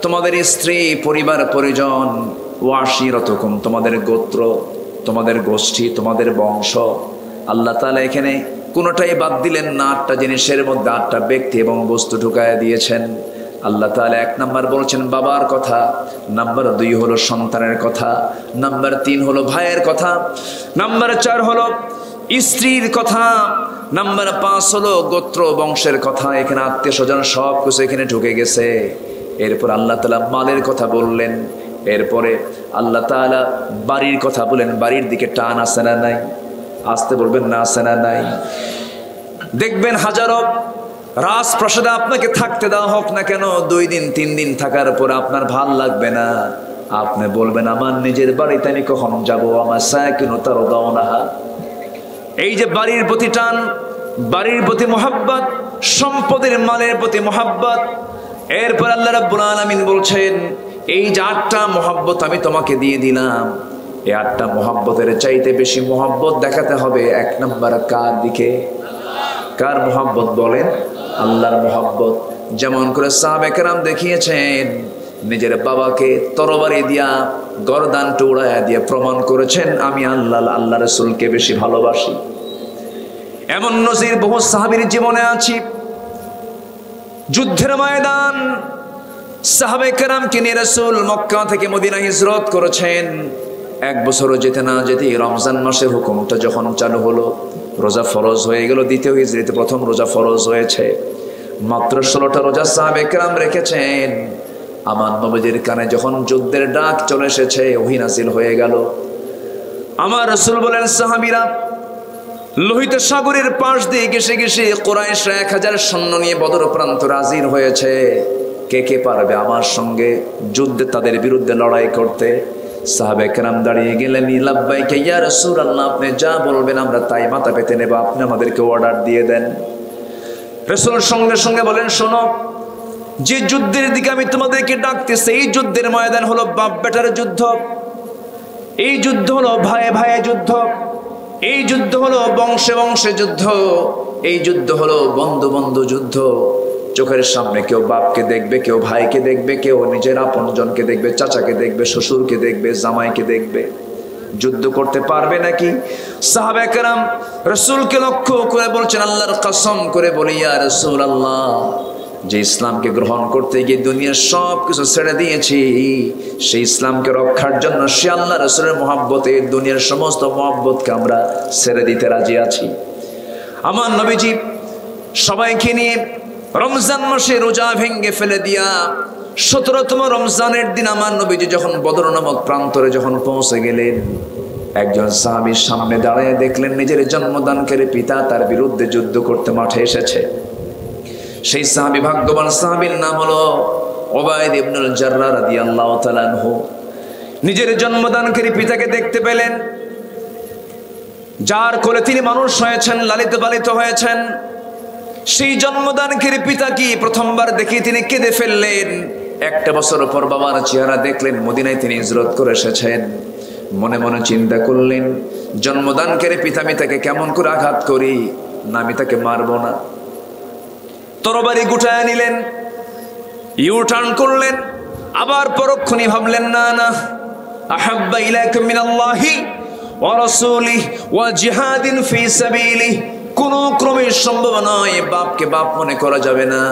S1: তোমাদের স্ত্রী, পরিবার পরিজন, ওয়াশিরাতুকুম, তোমাদের গোত্র, তোমাদের গোষ্ঠী, তোমাদের বংশ। আল্লাহ তাআলা এখানে কোনোটাই বাদ দিলেন না। 8টা জিনিসের মধ্যে 8টা ব্যক্তি এবং বস্তু ঢুকায়া দিয়েছেন। আল্লাহ তাআলা 1 নাম্বার বলছেন বাবার কথা, নাম্বার 2 হলো সন্তানের কথা, নাম্বার 3 হলো ভাইয়ের কথা, নাম্বার 4 হলো স্ত্রীর কথা, নাম্বার 5 হলো গোত্র বংশের কথা। এখানে আত্মীয় স্বজন সব কিছু এখানে ঢুকে গেছে। এরপর আল্লাহ তাআলা মালের কথা বললেন, এরপরে আল্লাহ তাআলা বাড়ির কথা বলেন। বাড়ির দিকে টান আছে না নাই? আসতে বলবেন না, আছে না নাই? দেখবেন হাজারো রাজপ্রাসাদে আপনাকে থাকতে দেওয়া হোক না কেন, 2 দিন 3 দিন থাকার পর আপনার ভাল লাগবে না। আপনি বলবেন, আমার নিজের বাড়িতে আমি কখন যাবো? আমার সাকিনু তারদাউনাহা। এই যে বাড়ির প্রতি টান, বাড়ির প্রতি মোহাব্বত, সম্পদের মালের প্রতি মোহাব্বত। এরপর আল্লাহ রাব্বুল আলামিন বলছেন, এই যে 8টা মোহাব্বত আমি তোমাকে দিয়ে দিলাম, এই 8টা মোহাব্বতের চাইতে বেশি মোহাব্বত দেখাতে হবে 1 নাম্বার কার দিকে? কার মোহাব্বত বলেন? আল্লাহর মোহাব্বত। যেমন করে সাহাবে কেরাম দেখিয়েছেন, নিজের বাবাকে তরবারি দিয়া গর্দান উড়াইয়া দিয়ে প্রমাণ করেছেন, আমি আল্লাহ রাসূলকে বেশি ভালোবাসি। এমন নজির বহু সাহাবীর জীবনে আছে। যুদ্ধের ময়দান, সাহাবে কেরামকে নিয়ে রাসূল মক্কা থেকে মদিনা হিজরত করেছেন। 1 বছরও যেতে না যেতে রমজান মাসের হুকুমটা যখন চালু হলো, রোজা ফরজ হয়ে গেল। দ্বিতীয় হিজরিতে প্রথম রোজা ফরজ হয়েছে। মাত্র 16টা রোজা সাহাবে কেরাম রেখেছেন। আমার নবীর কানে যখন যুদ্ধের ডাক চলে এসেছে, ওহী নাযিল হয়ে গেল। আমার রাসূল বলেন, সাহাবীরা লোহিত সাগরের পাশ দিয়ে ঘেঁষে ঘেঁষে কুরাইশরা 1000 সৈন্য নিয়ে বদর প্রান্তর হাজির হয়েছে। কে কে পারবে আমার সঙ্গে যুদ্ধে তাদের বিরুদ্ধে লড়াই করতে? সাহাবে কেরাম দাঁড়িয়ে গেলেন, লাব্বাইকা ইয়া রাসূলুল্লাহ, আপনি যা বলবেন আমরা তাই মাথা পেতে নেব, আপনি আমাদেরকে অর্ডার দিয়ে দেন। রাসূল সঙ্গে সঙ্গে বলেন, শোনো, যে যুদ্ধের দিকে আমি তোমাদেরকে ডাকতেছি, এই যুদ্ধের ময়দান হলো বাপ বেটার যুদ্ধ, এই যুদ্ধ হলো ভাইয়ে ভাইয়ে যুদ্ধ, এই যুদ্ধ হলো বংশে বংশে যুদ্ধ, এই যুদ্ধ হলো বন্ধু বন্ধু যুদ্ধ, চোখের সামনে কেউ বাপকে দেখবে, কেউ ভাইকে দেখবে, কেউ নিজের আপনজনকে দেখবে, চাচাকে দেখবে, শ্বশুরকে দেখবে, জামাইকে দেখবে। যুদ্ধ করতে পারবে নাকি? সাহাবায়ে কেরাম রাসূলকে লক্ষ্য করে বলছেন, আল্লাহর কসম করে বলি ইয়া রাসূলুল্লাহ, যে ইসলামকে গ্রহণ করতে গিয়ে দুনিয়ার সব কিছু ছেড়ে দিয়েছি, সেই ইসলামকে রক্ষার জন্য সে আল্লাহ রাসূলের মহব্বতে দুনিয়ার সমস্ত মহব্বতকে আমরা ছেড়ে দিতে রাজি আছি। আমার নবীজি সবাইকে নিয়ে রমজান মাসে রোজা ভেঙ্গে ফেলে দিয়া 17তম রমজানের দিন আমার নবীজি যখন বদর নামক প্রান্তরে যখন পৌঁছে গেলেন, একজন সাহাবীর সামনে দাঁড়িয়ে দেখলেন নিজের জন্মদানকারী পিতা তার বিরুদ্ধে যুদ্ধ করতে মাঠে এসেছে। সেই সাহাবী ভাগ্যবান সাহাবীর নাম হলো উবাইদ ইবনুল জাররাহ রাদিয়াল্লাহু তাআলা আনহু। নিজের জন্মদানকারী পিতাকে দেখতে পেলেন, যার কোলে তিনি মানুষ হয়েছেন, লালিত পালিত হয়েছেন। সেই জন্মদানকারী পিতাকে প্রথমবার দেখে তিনি কেঁদে ফেললেন। একটা বছর পর বাবার চেহারা দেখলেন, মদিনায় তিনি হিজরত করে এসেছেন। মনে মনে চিন্তা করলেন, জন্মদানকারী পিতা আমি তাকে কেমন করে আঘাত করি, না আমি তাকে মারবো না। তরবারি গুটায় নিলেন, ইউ টার্ন করলেন, আবার পরক্ষণে ভাবলেন না না, আহাব্বা ইলাইকুম মিনাল্লাহি ওয়া রাসূলিহি ওয়া জিহাদিন ফি সাবিলিহি, কোনো ক্রমে সম্ভব নয়, বাপকে বাপ মনে করা যাবে না।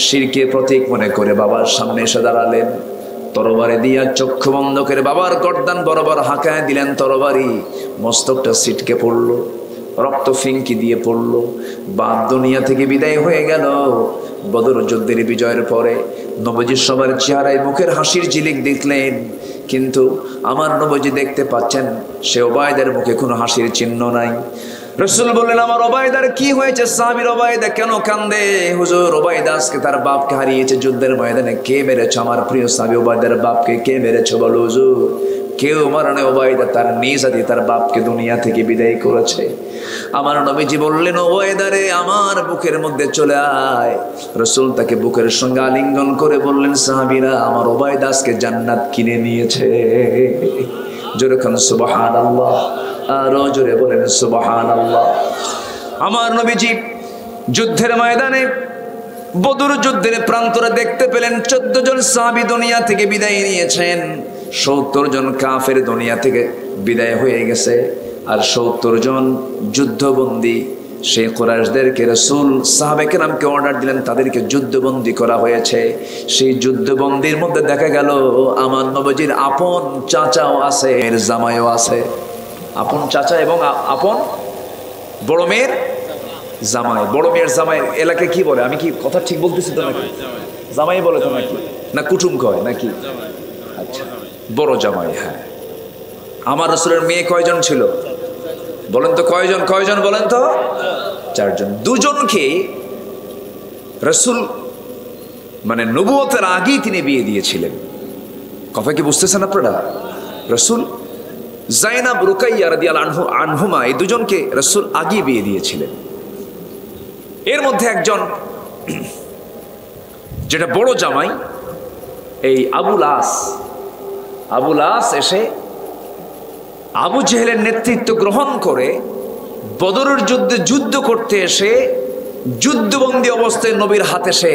S1: শিরকের প্রতীক মনে করে বাবার সামনে এসে দাঁড়ালেন, তরবারি দিয়া চক্ষু বন্ধ করে বাবার গর্দান বরাবর হাঁকায় দিলেন তরবারি। মস্তকটা ছিটকে পড়লো, রক্ত ফিঙ্কি দিয়ে পড়লো। বাপ দুনিয়া থেকে বিদায় হয়ে গেল। বদর যুদ্ধের বিজয়ের পরে নবীজি সবার চেহারায় মুখের হাসির ঝিলিক দেখলেন, কিন্তু আমার নবীজি দেখতে পাচ্ছেন সে উবাইদার মুখে কোনো হাসির চিহ্ন নাই। রাসূল বললেন, আমার উবাইদার কি হয়েছে? সাহাবীর উবাইদা কেন কান্দে? হুজুর, উবাইদা আজকে তার বাপকে হারিয়েছে যুদ্ধের ময়দানে। কে মেরেছে? আমার প্রিয় সাহাবী উবাইদার বাপকে কে মেরেছে বলো হুজুর? কেউ মারনে, উবাইদা তার নিজ হাতে তার বাপকে দুনিয়া থেকে বিদায় করেছে। আমার নবীজি বললেন, উবাইদারে আমার বুকের মধ্যে চলে আয়। রাসূল তাকে বুকের সঙ্গে আলিঙ্গন করে বললেন, সাহাবীরা, আমার উবাইদা আজকে জান্নাত কিনে নিয়েছে। জোরে খান সুবহানাল্লাহ, আরো জোরে বলেন সুবহানাল্লাহ। আমার নবীজি যুদ্ধের ময়দানে বদর যুদ্ধের প্রান্তরে দেখতে পেলেন 14 জন সাহাবী দুনিয়া থেকে বিদায় নিয়েছেন। 70 জন কাফের দুনিয়া থেকে বিদায় হয়ে গেছে, আর 70 জন যুদ্ধবন্দী সেই কুরাইশদেরকে রাসূল সাহাবায়ে কেরামকে অর্ডার দিলেন, তাদেরকে যুদ্ধবন্দী করা হয়েছে। সেই যুদ্ধবন্দীর মধ্যে দেখা গেল আমার নবীজির আপন চাচাও আছে, এর জামাইও আছে। আপন চাচা এবং আপন বড় মেয়ের জামাই। বড় মেয়ের জামাই এলাকায় কি বলে? আমি কি কথা ঠিক বলতেছি তো নাকি? জামাই বলে তো নাকি, না কুটুম কয় নাকি? আচ্ছা, বড় জামাই। হ্যাঁ, আমার রাসূলের মেয়ে কয়জন ছিল বলেন তো? কয়জন? কয়জন বলেন তো? 4 জন। 2 জনকে রাসূল মানে নবুয়তের আগেই তিনি বিয়ে দিয়েছিলেন। কথা কি বুঝতেছেন আপনারা? রাসূল জাইনাব, রুকাইয়া রাদিয়াল্লাহু আনহুমা, এই 2 জনকে রাসূল আগে বিয়ে দিয়েছিলেন। এর মধ্যে একজন যেটা বড় জামাই, এই আবুল আস এসে আবু জেহেলের নেতৃত্ব গ্রহণ করে বদরের যুদ্ধে যুদ্ধ করতে এসে যুদ্ধবন্দী অবস্থায় নবীর হাতে সে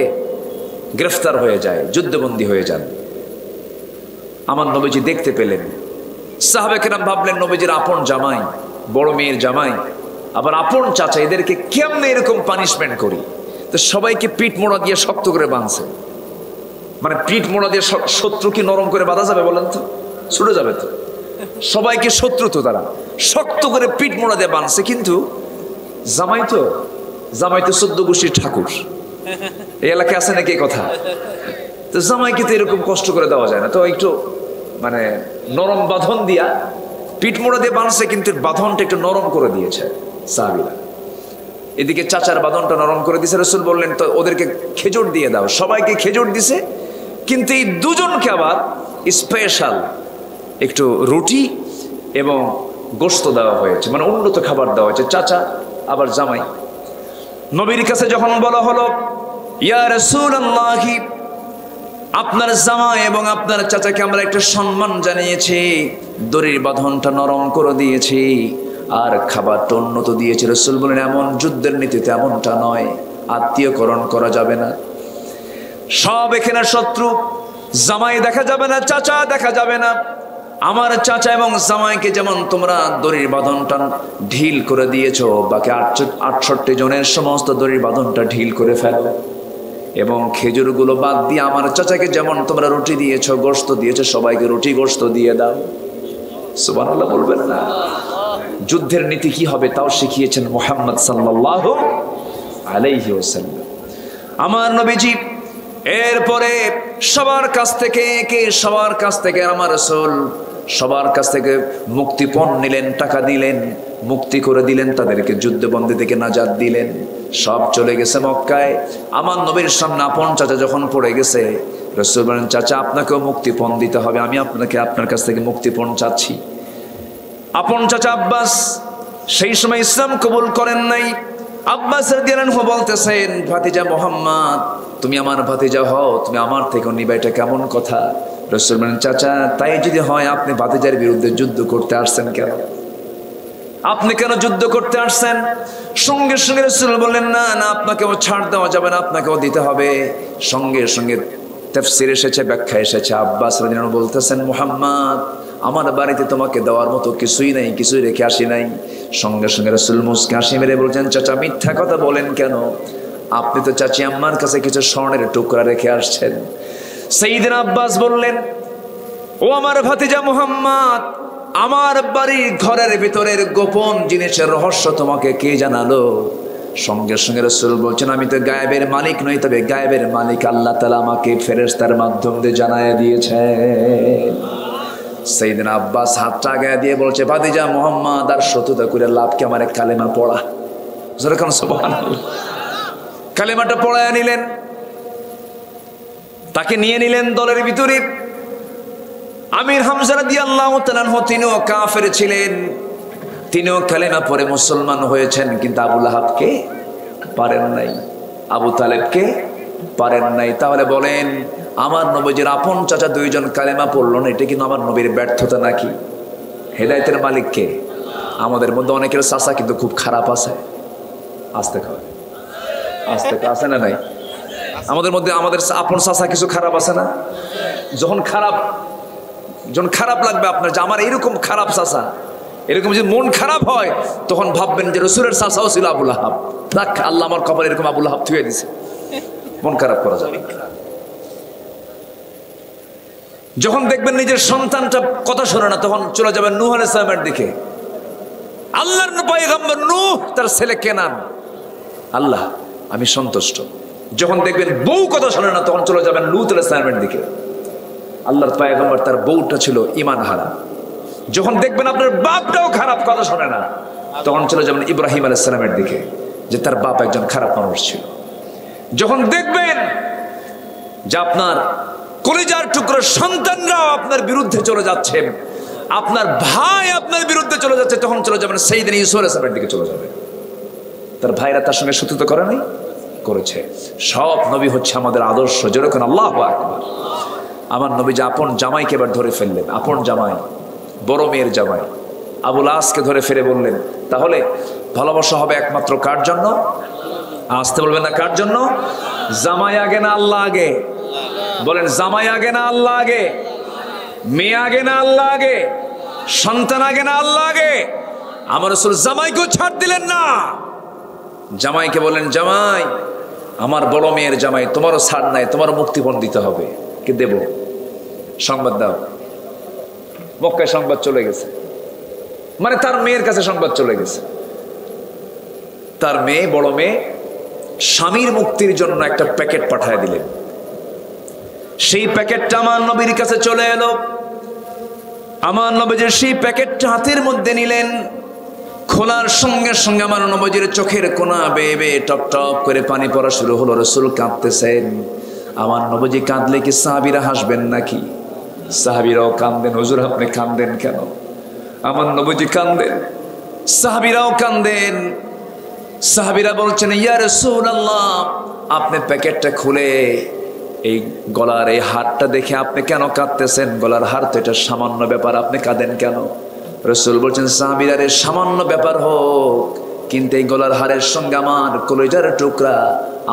S1: গ্রেফতার হয়ে যায়, যুদ্ধবন্দী হয়ে যান। আমার নবীজি দেখতে পেলেন। সাহাবায়ে কেরাম ভাবলেন, নবীজির আপন জামাই, বড় মেয়ের জামাই, আবার আপন চাচা, এদেরকে কেমনে এরকম পানিশমেন্ট করি? তো সবাইকে পিঠ মোড়া দিয়ে শক্ত করে বাঁধছে। মানে পিঠ মোড়া দিয়ে শত্রু কি নরম করে বাঁধা যাবে বলেন তো? ছুটে যাবে তো। সবাইকে শত্রু তো তারা শক্ত করে পিঠ মোড়া দিয়ে বাঁধছে। কিন্তু জামাই তো 14 গোষ্ঠীর ঠাকুর। এই এলাকায় আছে নাকি এই কথা? তো জামাইকে তো এরকম কষ্ট করে দেওয়া যায় না, তো একটু মানে নরম বাঁধন দিয়া পিঠ মোড়া দিয়ে বাঁধছে, কিন্তু বাঁধনটা একটু নরম করে দিয়েছে সাহাবীরা। এদিকে চাচার বাঁধনটা নরম করে দিয়েছে। রাসূল বললেন, তো ওদেরকে খেজুর দিয়ে দাও। সবাইকে খেজুর দিছে, কিন্তু এই 2 জনকে আবার স্পেশাল একটু রুটি এবং গোশত দেওয়া হয়েছে, মানে উন্নত খাবার দেওয়া হয়েছে। চাচা আবার জামাই। নবীর কাছে যখন বলা হলো, ইয়া রাসূলুল্লাহ, আপনার জামাই এবং আপনার চাচাকে আমরা একটা সম্মান জানিয়েছি, দড়ির বাঁধনটা নরম করে দিয়েছি, আর খাবারটা উন্নত দিয়েছি। রাসূল বলেন, এমন যুদ্ধের নীতিতে এমনটা নয়, আত্মীয়করণ করা যাবে না। সব এখানে শত্রু। জামাই দেখা যাবে না, চাচা দেখা যাবে না। আমার চাচা এবং জামাইকে যেমন তোমরা দড়ির বাঁধনটা ঢিল করে দিয়েছো, বাকি 68 জনের সমস্ত দড়ির বাঁধনটা ঢিল করে ফেলো, এবং খেজুরগুলো বাদ দিয়ে আমার চাচাকে যেমন তোমরা রুটি দিয়েছো, গোশত দিয়েছো, সবাইকে রুটি গোশত দিয়ে দাও। সুবহানাল্লাহ বলবেন না? যুদ্ধের নীতি কি হবে তাও শিখিয়েছেন মুহাম্মদ সাল্লাল্লাহু আলাইহি ওয়াসাল্লাম আমার নবীজি। এরপরে সবার কাছ থেকে আমার রাসূল সবার কাছ থেকে মুক্তিপণ নিলেন, টাকা দিলেন, মুক্তি করে দিলেন, তাদেরকে যুদ্ধবন্দী থেকে নাজাত দিলেন। সব চলে গেছে মক্কায়। আমার নবীর সামনে আপন চাচা যখন পড়ে গেছে, রাসূল বলেন, চাচা আপনাকেও মুক্তিপণ দিতে হবে, আমি আপনার কাছ থেকে মুক্তিপণ চাচ্ছি। আপন চাচা আব্বাস সেই সময় ইসলাম কবুল করেন নাই। আব্বাস রাদিয়াল্লাহু আনহু বলতেছেন, ভাতিজা মুহাম্মদ, তুমি আমার ভাতিজা হও, তুমি আমার থেকে নিবা, এটা কেমন কথা? রাসূল বলেন, চাচা তাই যদি হয় আপনি ভাতিজার বিরুদ্ধে যুদ্ধ করতে আসছেন কেন? আপনি কেন যুদ্ধ করতে আসছেন? সঙ্গে সঙ্গে রাসূল বললেন, না না, আপনাকেও ছাড় দেওয়া যাবে না, আপনাকেও দিতে হবে। সঙ্গে সঙ্গে তাফসীর এসেছে, ব্যাখ্যা এসেছে। আব্বাস রাদিয়াল্লাহু আনহু বলতেছেন, মুহাম্মদ আমার বাড়িতে তোমাকে দেওয়ার মতো কিছুই নাই, কিছুই রেখে আসি নাই। সঙ্গে সঙ্গে রাসূল মুসকে হাসি মেরে বলছেন, চাচা মিথ্যা কথা বলেন কেন? আপনি তো চাচি আম্মার কাছে কিছু স্বর্ণের টুকরা রেখে আসছেন। সাইয়েদনা আব্বাস বললেন, ও আমার ভাতিজা মুহাম্মদ, আমার বাড়ির ঘরের ভিতরের গোপন জিনিসের রহস্য তোমাকে কে জানালো? সঙ্গে সঙ্গে রাসূল বলছেন, আমি তো গায়েবের মালিক নই, তবে গায়েবের মালিক আল্লাহ তাআলা আমাকে ফেরেশতার মাধ্যমে জানায় দিয়েছে। সাইয়েদনা আব্বাস হাতটা গায়ে দিয়ে বলছে, ভাতিজা মুহাম্মদ আর শত্রুতা করে লাভ কি, আমার কালেমা পড়া। যেরকম সুবহানাল্লাহ, কালেমাটা পড়ায় নিলেন, তাকে নিয়ে নিলেন দলের ভিতরে। আমির হামজা রাদিয়াল্লাহু তাআলা আনহু তিনিও কাফের ছিলেন, তিনিও কালেমা পড়ে মুসলমান হয়েছেন, কিন্তু আবু লাহাবকে পারেন নাই, আবু তালেবকে পারেন নাই। তাহলে বলেন, আমার নবীজির আপন চাচা দুইজন কালেমা পড়ল না, এটা কিন্তু আমার নবীর ব্যর্থতা নাকি? হেদায়েতের মালিক কে? আমাদের মধ্যে অনেকের চাচা কিন্তু খুব খারাপ আছে, আসতে আছে না নাই? আমাদের মধ্যে আমাদের আপন চাচা কিছু খারাপ আছে না? যখন খারাপ লাগবে আপনার যে আমার এরকম খারাপ চাচা, এরকম যদি মন খারাপ হয়, তখন ভাববেন যে রাসূলের চাচাও ছিল আবু লাহাব। দেখ আল্লাহ আমার কপালে এরকম আবু লাহাব থুয়ে দিছে, মন খারাপ করা যাবে। যখন দেখবেন নিজের সন্তানটা কথা শোনে না, তখন চলে যাবেন নূহ আলাইহিস সালামের দিকে। আল্লাহর পয়গম্বর নূহ, তার ছেলে কেনান, আল্লাহ আমি সন্তুষ্ট। যখন দেখবেন বউ কথা শোনে না, তখন চলে যাবেন লূত আলাইহিস সালামের দিকে। আল্লাহর পয়গম্বর, তার বউটা ছিল ঈমান হারা। যখন দেখবেন আপনার বাপটাও খারাপ, কথা শোনে না, তখন চলে যাবেন ইব্রাহিম আলাইহিস সালামের দিকে, যে তার বাপ একজন খারাপ মানুষ ছিল। যখন দেখবেন যে আপনার কলিজার টুকরো সন্তানরাও আপনার বিরুদ্ধে চলে যাচ্ছে, আপনার ভাই আপনার বিরুদ্ধে চলে যাচ্ছে, তখন চলে যাবেন সাইয়েদনা ইউসুফ আলাইহিস সালামের দিকে চলে যাবে। তার ভাইরা তার সঙ্গে শত্রুতা করে নাই, করেছে। সব নবী হচ্ছে আমাদের আদর্শ। যেরকম আল্লাহু আকবার। আমার নবী যে আপন জামাইকে এবার ধরে ফেললেন, আপন জামাই, বড় মেয়ের জামাই আবুল আসকে ধরে ফেলে বললেন, তাহলে ভালোবাসা হবে একমাত্র কার জন্য? আসতে বলবেন না, কার জন্য? জামাই আগে না আল্লাহ আগে? বলেন, জামাই আগে না আল্লাহ আগে? মেয়ে আগে না আল্লাহ আগে? সন্তান আগে না আল্লাহ আগে? আমার রাসূল জামাইকেও ছাড় দিলেন না। জামাইকে বলেন, জামাই আমার বড় মেয়ের জামাই, তোমারও ছাড় নাই, তোমারও মুক্তিপণ দিতে হবে। কি দেব? সংবাদ দাও। মক্কায় সংবাদ চলে গেছে, মানে তার মেয়ের কাছে সংবাদ চলে গেছে। তার মেয়ে, বড় মেয়ে, স্বামীর মুক্তির জন্য একটা প্যাকেট পাঠায় দিলেন। সেই প্যাকেটটা আমার নবীর কাছে চলে এলো। আমার নবীজির সেই প্যাকেটটা হাতের মধ্যে নিলেন। খোলার সঙ্গে সঙ্গে আমার নবীজির চোখের কোনা বেয়ে বেয়ে টপ টপ করে পানি পড়া শুরু হলো। রাসূল কাঁদতেছেন। আমার নবীজি কাঁদলে কি সাহাবীরা হাসবেন নাকি? সাহাবীরাও কাঁদেন। হুজুর আপনি কাঁদেন কেন? আমার নবীজি কাঁদেন, সাহাবীরাও কাঁদেন। সাহাবীরা বলছেন, ইয়া রাসূলুল্লাহ, আপনি প্যাকেটটা খুলে এই গলার এই হারটা দেখে আপনি কেন কাঁদতেছেন? গলার হার তো এটা সামান্য ব্যাপার, আপনি কাঁদেন কেন? রাসূল বলছেন, সাহাবীরা রে, সামান্য ব্যাপার হোক, কিন্তু এই গলার হারের সঙ্গে আমার কলিজার টুকরা,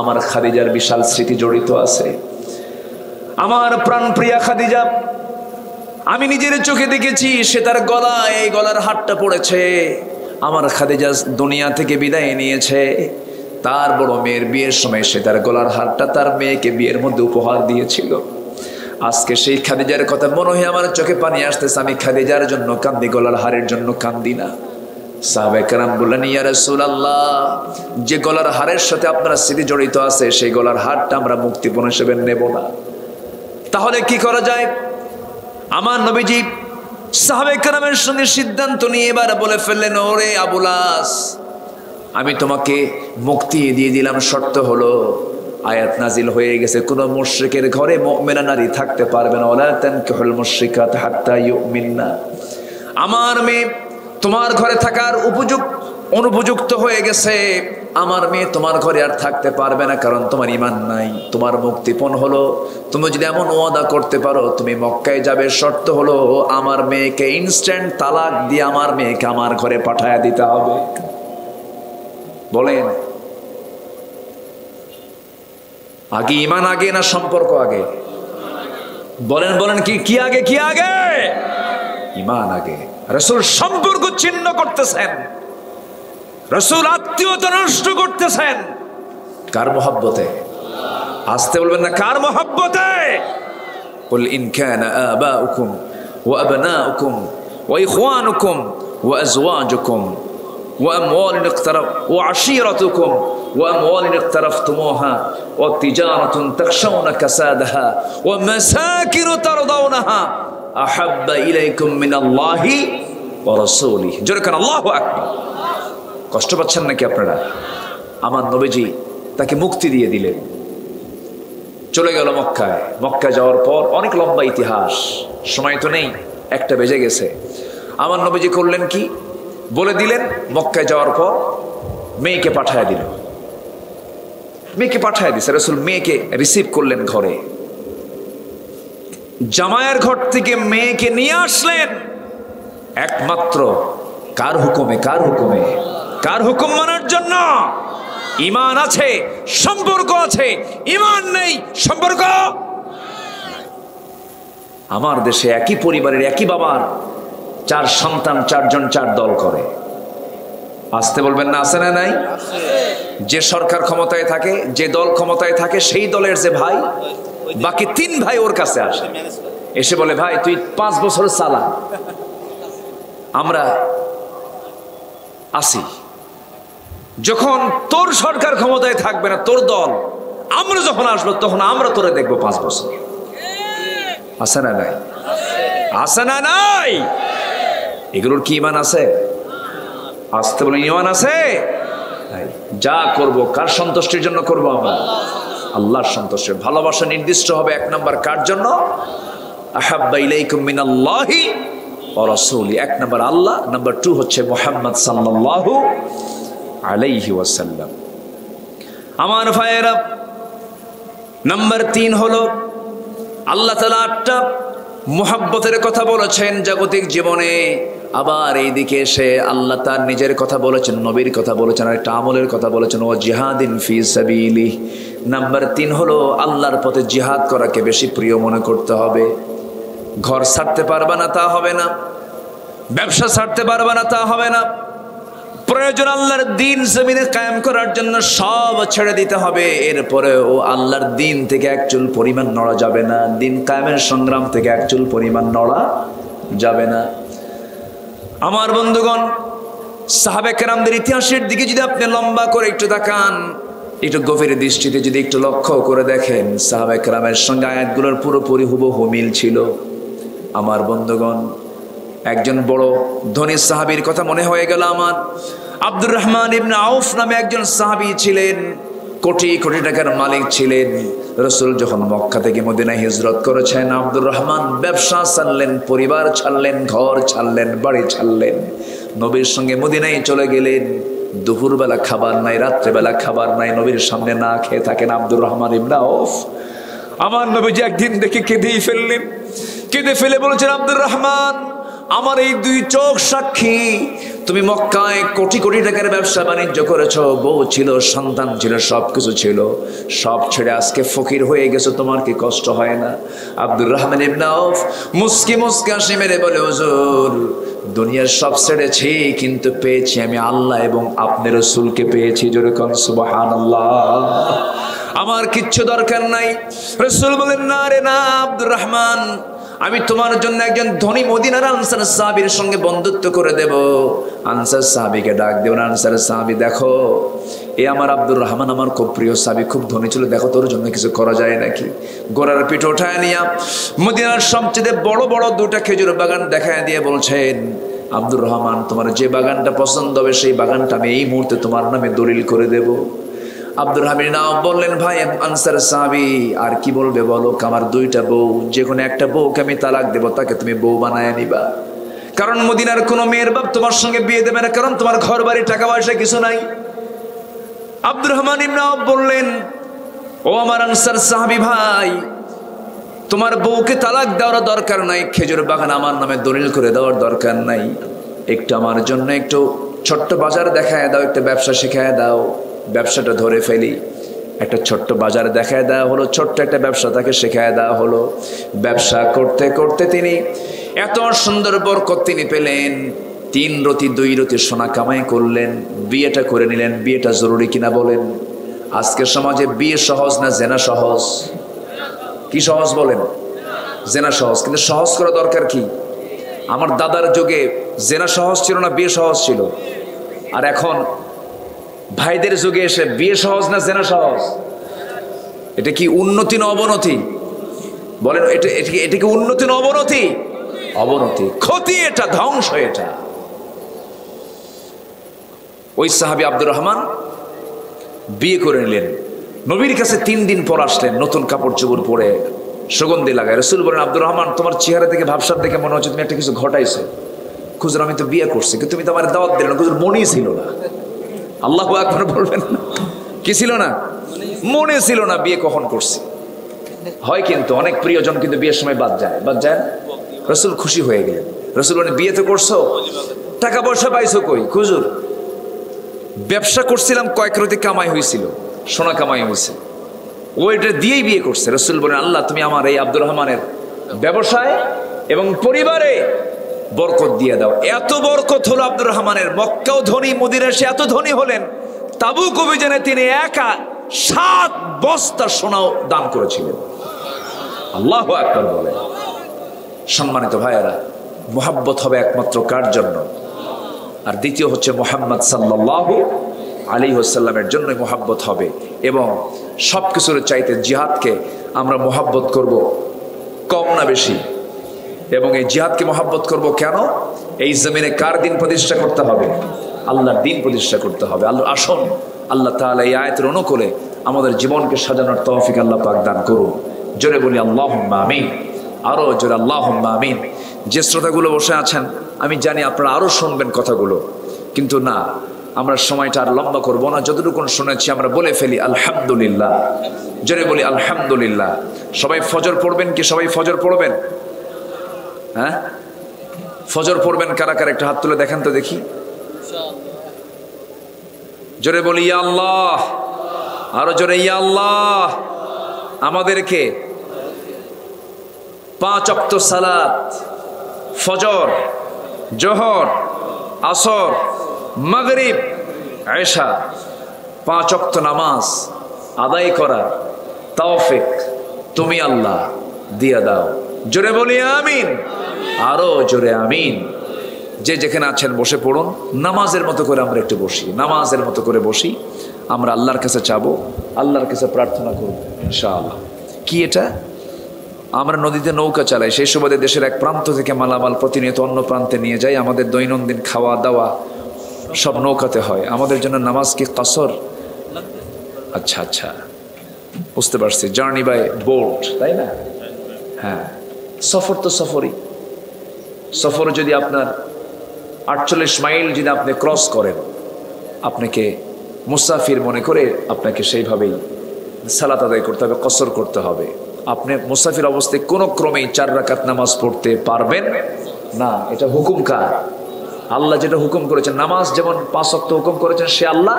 S1: আমার খাদিজার বিশাল স্মৃতি জড়িত আছে। আমার প্রাণপ্রিয়া খাদিজা, আমি নিজের চোখে দেখেছি সে তার গলায় এই গলার হারটা পড়েছে। আমার খাদিজা দুনিয়া থেকে বিদায় নিয়েছে, তার বড় মেয়ের বিয়ের সময় সে তার গলার হারটা তার মেয়েকে বিয়ের মধ্যে উপহার দিয়েছিল। আজকে সেই খাদিজার কথা মনে হয় আমার চোখে পানি আসতেছে। আমি খাদিজার জন্য কান্দি, গলার হারের জন্য কান্দি না। সাহাবায়ে কেরাম বললেন, ইয়া রাসূলুল্লাহ, যে গলার হারের সাথে আপনার স্মৃতি জড়িত আছে সেই গলার হারটা আমরা মুক্তিপণ হিসেবে নেব না, তাহলে কি করা যায়? আমার নবীজি সাহাবায়ে কেরামের সঙ্গে সিদ্ধান্ত নিয়ে এবার বলে ফেললেন, ওরে আবুল আস, আমি তোমাকে মুক্তি দিয়ে দিলাম, শর্ত হলো আয়াত নাজিল হয়ে গেছে, কোন মুশরিকের ঘরে মুমিনা নারী থাকতে পারবে না। ওয়ালা তানকিহুল মুশরিকাত হাত্তা ইউমিননা। আমার মেয়ে তোমার ঘরে থাকার অনুপযুক্ত হয়ে গেছে, আমার মেয়ে তোমার ঘরে আর থাকতে পারবে না, কারণ তোমার ঈমান নাই। তোমার মুক্তিপণ হলো তুমি যদি এমন ওয়াদা করতে পারো তুমি মক্কায় যাবে, শর্ত হলো আমার মেয়েকে ইনস্ট্যান্ট তালাক দিয়ে আমার মেয়েকে আমার ঘরে পাঠায় দিতে হবে। বলেন, আগে ঈমান আগে না সম্পর্ক আগে? বলেন বলেন, কি আগে? কি আগে? ঈমান আগে। রাসূল সম্পর্ক ছিন্ন করতেছেন, রাসূল আত্মীয়তা নষ্ট করতেছেন। কার মহব্বতে? আসতে বলবেন না, কার মহব্বতে? কুল ইন কানা আবাউকুম ওয়া আবনাউকুম ওয়া ইখওয়ানুকুম ওয়া আজওয়াজুকুম ওয়া আমওয়ালুন ওয়া আশীরাতুকুম ওয়া আমওয়ালুন ইকতারাফতুমুহা ওয়া তিজারাতুন তাখশাউনা কাসাদাহা ওয়া মাসাকিন তারদাউনাহা আহাব্বা ইলাইকুম মিনাল্লাহি ওয়া রাসূলিহি। জোরে কান আল্লাহু আকবার। কষ্ট পাচ্ছেন নাকি আপনারা? আমার নবীজি তাকে মুক্তি দিয়ে দিলেন, চলে গেল মক্কায়। মক্কায় যাওয়ার পর অনেক লম্বা ইতিহাস, সময় তো নেই, একটা বেজে গেছে। আমার নবীজি করলেন কি, বলে দিলেন। মক্কায় যাওয়ার পর মেয়েকে পাঠায় দিল, মেয়েকে পাঠায় দিছে। রাসূল মেয়েকে রিসিভ করলেন ঘরে, জামাইয়ের ঘর থেকে মেয়েকে নিয়ে আসলেন একমাত্র কার হুকুমে? কার হুকুমে? কার হুকুম মানার জন্য? ঈমান আছে, সম্পর্ক আছে, ঈমান নেই, সম্পর্ক। আমার দেশে একই পরিবারের একই বাবার 4 সন্তান, 4 জন 4 দল করে। আসতে বলবেন না, আছে না নাই? যে সরকার ক্ষমতায় থাকে, যে দল ক্ষমতায় থাকে, সেই দলের যে ভাই, বাকি 3 ভাই ওর কাছে আসে, এসে বলে, ভাই তুই 5 বছর চালা, আমরা আসি। যখন তোর সরকার ক্ষমতায় থাকবে না, তোর দল, আমরা যখন আসবো তখন আমরা তোরে দেখবো 5 বছর। আছে না নাই? আছে না নাই? এগুলোর কি ঈমান আছে? আসতে বলেন, ঈমান আছে? যা করব কার সন্তুষ্টির জন্য করব? আমরা আল্লাহর সন্তুষ্টি। ভালোবাসা নির্দিষ্ট হবে 1 নাম্বার কার জন্য? আহাব্বা ইলাইকুম মিনাল্লাহি ওয়া রাসূলি। 1 নাম্বার আল্লাহ, নাম্বার 2 হচ্ছে মুহাম্মদ সাল্লাল্লাহু আলাইহি ওয়াসাল্লাম। আমার ভাইয়েরা, নাম্বার 3 হলো আল্লাহ তাআলা 8টা মুহাব্বতের কথা বলেছেন জাগতিক জীবনে। আবার এইদিকে এসে আল্লাহ তার নিজের কথা বলেছেন, নবীর কথা বলেছেন, আর একটা আমলের কথা বলেছেন, ও জিহাদিন ফি সাবিলিহ। নাম্বার 3 হলো আল্লাহর পথে জিহাদ করাকে বেশি প্রিয় মনে করতে হবে। ঘর ছাড়তে পারবে না তা হবে না, ব্যবসা ছাড়তে পারবে না তা হবে না, প্রয়োজন আল্লাহর দ্বীন জমিনে কায়েম করার জন্য সব ছেড়ে দিতে হবে। এরপরে ও আল্লাহর দ্বীন থেকে 1 চুল পরিমাণ নড়া যাবে না, দ্বীন কায়েমের সংগ্রাম থেকে 1 চুল পরিমাণ নড়া যাবে না। আমার বন্ধুগণ, সাহাবে কেরামদের ইতিহাসের দিকে যদি আপনি লম্বা করে একটু তাকান, একটু গভীর দৃষ্টিতে যদি একটু লক্ষ্য করে দেখেন, সাহাবে কেরামের সঙ্গে আয়াতগুলোর পুরোপুরি হুবহু মিল ছিল। আমার বন্ধুগণ, একজন বড় ধনী সাহাবীর কথা মনে হয়ে গেল আমার। আব্দুর রহমান ইবনে আউফ নামে একজন সাহাবী ছিলেন, কোটি কোটি টাকার মালিক ছিলেন। রাসূল যখন মক্কা থেকে মদিনায় হিজরত করেছেন, আব্দুর রহমান ব্যবসা ছাড়লেন, পরিবার ছাড়লেন, ঘর ছাড়লেন, বাড়ি ছাড়লেন, নবীর সঙ্গে মদিনায় চলে গেলেন। দুপুরবেলা খাবার নাই, রাত্রেবেলা খাবার নাই, নবীর সামনে না খেয়ে থাকেন আব্দুর রহমান ইবনে আউফ। আমার নবীজি একদিন দেখে কেঁদেই ফেললেন। কেঁদে ফেলে বলেছেন, আব্দুর রহমান, আমার এই দুই চোখ সাক্ষী, তুমি মক্কায় কোটি কোটি টাকার ব্যবসা বাণিজ্য করেছো, বউ ছিল, সন্তান ছিল, সবকিছু ছিল, সব ছেড়ে আজকে ফকির হয়ে গেছো, তোমার কি কষ্ট হয় না? আব্দুর রহমান ইবনে আউফ মুস্কি মুস্কি হাসি মেরে বলে, হুজুর দুনিয়ার সব ছেড়েছি, কিন্তু পেয়েছি আমি আল্লাহ এবং আপনার রাসূলকে পেয়েছি। জোরে কোন সুবহানাল্লাহ। আমার কিচ্ছু দরকার নাই। রাসূল বলেন, না রে না আব্দুর রহমান, আমি তোমার জন্য একজন ধনী মদিনার আনসার সাহাবীর সঙ্গে বন্ধুত্ব করে দেব। আনসার সাহাবীকে ডাক দেব, আনসার সাহাবী, দেখো এ আমার আব্দুর রহমান আমার খুব প্রিয় সাহাবী, খুব ধনী ছিল, দেখো তোর জন্য কিছু করা যায় নাকি। গোড়ার পিঠ ওঠায় নিয়া মদিনার সবচেয়ে বড় বড় দুটা খেজুর বাগান দেখায় দিয়ে বলছেন, আব্দুর রহমান তোমার যে বাগানটা পছন্দ হবে সেই বাগানটা আমি এই মুহূর্তে তোমার নামে দলিল করে দেব। আব্দুর রহমান নাও বললেন, ভাই আনসার সাহাবী আর কি বলবে বলো, আমার দুইটা বউ, যে কোনো একটা বউকে আমি তালাক দেব, তাকে তুমি বউ বানায় নিবা, কারণ মদিনার কোনো মেয়ের বাপ তোমার সঙ্গে বিয়ে দেবে না, কারণ তোমার ঘর বাড়ি টাকা পয়সা কিছু নাই। আব্দুর রহমান ইবনে আউফ বললেন, ও আমার আনসার সাহাবী ভাই, তোমার বউকে তালাক দেওয়ার দরকার নাই, খেজুর বাগান আমার নামে দলিল করে দেওয়ার দরকার নাই, একটু আমার জন্য একটু ছোট্ট বাজার দেখায় দাও, একটা ব্যবসা শেখায় দাও, ব্যবসাটা ধরে ফেলি। একটা ছোট্ট বাজার দেখায় দেওয়া হলো, ছোট্ট একটা ব্যবসা তাকে শেখায় দেওয়া হলো। ব্যবসা করতে করতে তিনি এত সুন্দর বরকত তিনি পেলেন, 3 রতি 2 রতি সোনা কামাই করলেন, বিয়েটা করে নিলেন। বিয়েটা জরুরি কিনা বলেন? আজকের সমাজে বিয়ে সহজ না জেনা সহজ? কি সহজ বলেন? জেনা সহজ, কিন্তু সহজ করা দরকার কি? আমার দাদার যুগে জেনা সহজ ছিল না বিয়ে সহজ ছিল, আর এখন ভাইদের যুগে এসে বিয়ে সহজ না জেনা সহজ? এটা কি উন্নতি না অবনতি বলেন? এটা কি উন্নতি না অবনতি? অবনতি, ক্ষতি, এটা ধ্বংস। এটা ওই সাহাবী আব্দুর রহমান বিয়ে করে নিলেন, নবীর কাছে 3 দিন পর আসলেন, নতুন কাপড় চোপড় পরে, সুগন্ধি লাগায়। রাসূল বলেন, আব্দুর রহমান তোমার চেহারা থেকে ভাবসাব দেখে মনে হচ্ছে তুমি একটা কিছু ঘটাইছো। হুজুর আমি তো বিয়ে করছি, কিন্তু তুমি তো আমার দাওয়াত দিলে না। হুজুর মনেই ছিল না। আল্লাহু আকবার বলবেন না? কি ছিল না? মনে ছিল না বিয়ে কখন করছি। হয় কিন্তু অনেক প্রিয়জন কিন্তু বিয়ের সময় বাদ যায় না। রাসূল খুশি হয়ে গেলেন। রাসূল বলেন, বিয়ে তো করছো, টাকা পয়সা পাইছো কই? হুজুর ব্যবসা করছিলাম, কয়েক রতি কামাই হয়েছিল, সোনা কামাই হয়েছে, ওইটা দিয়েই বিয়ে করছে। রাসূল বলেন, আল্লাহ তুমি আমার এই আব্দুর রহমানের ব্যবসায় এবং পরিবারে বরকত দিয়ে দাও। এত বরকত হলো আব্দুর রহমানের, মক্কাও ধনী, মদিনায় সে এত ধনী হলেন, তাবুক অভিযানে তিনি একা 7 বস্তা সোনাও দান করেছিলেন। আল্লাহু আকবার বলে। সম্মানিত ভাইয়েরা, মুহাব্বত হবে একমাত্র কার জন্য? আর দ্বিতীয় হচ্ছে মুহাম্মদ সাল্লাল্লাহু আলাইহি ওয়াসাল্লামের জন্যই মুহাব্বত হবে। এবং সবকিছুর চাইতে জিহাদকে আমরা মুহাব্বত করব কম না বেশি। এবং এই জিহাদকে মুহাব্বত করব কেন? এই জমিনে কার দিন প্রতিষ্ঠা করতে হবে? আল্লাহর দিন প্রতিষ্ঠা করতে হবে। আল্লাহ আসুন আল্লাহ তাআলা এই আয়াতের অনুকূলে আমাদের জীবনকে সাজানোর তৌফিক আল্লাহ পাক দান করুন। জোরে বলি আল্লাহুম্মা আমিন। আরো জোরে আল্লাহুম্মা আমিন। যে শ্রোতাগুলো বসে আছেন, আমি জানি আপনারা আরো শুনবেন কথাগুলো, কিন্তু না, আমরা সময়টা আর লম্বা করব না। যতটুকু শুনেছি আমরা বলে ফেলি আলহামদুলিল্লাহ। জোরে বলি আলহামদুলিল্লাহ। সবাই ফজর পড়বেন কি? সবাই ফজর পড়বেন? হ্যাঁ, ফজর পড়বেন কারা কারা? একটা হাত তুলে দেখেন তো দেখি। জোরে বলি ইয়া আল্লাহ। আরো জোরে ইয়া আল্লাহ। আমাদেরকে 5 ওয়াক্ত সালাত, ফজর, জোহর, আসর, মাগরিব, এশা, 5 ওয়াক্ত নামাজ আদায় করা তৌফিক তুমি আল্লাহ দিয়ে দাও। জোরে বলি আমিন। আরো জোরে আমিন। যে যেখানে আছেন বসে পড়ুন। নামাজের মতো করে আমরা একটু বসি, নামাজের মতো করে বসি। আমরা আল্লাহর কাছে চাবো, আল্লাহর কাছে প্রার্থনা করব ইনশাআল্লাহ। কি এটা? আমরা নদীতে নৌকা চালাই, সেই সুবাদে দেশের এক প্রান্ত থেকে মালামাল প্রতিনিয়ত অন্য প্রান্তে নিয়ে যাই। আমাদের দৈনন্দিন খাওয়া দাওয়া সব নৌকাতে হয়। আমাদের জন্য নামাজ কি কাসর? আচ্ছা আচ্ছা, বুঝতে পারছি। জার্নি বাই বোট, তাই না? হ্যাঁ, সফর তো সফরই। সফর যদি আপনার 48 মাইল যদি আপনি ক্রস করেন, আপনাকে মুসাফির মনে করে আপনাকে সেইভাবেই সালাত আদায় করতে হবে, কসর করতে হবে। আপনি মুসাফির অবস্থায় কোনো ক্রমেই 4 রাকাত নামাজ পড়তে পারবেন না, এটা হুকুম কার? আল্লাহ যেটা হুকুম করেছেন, নামাজ যেমন 5 ওয়াক্ত হুকুম করেছেন, সে আল্লাহ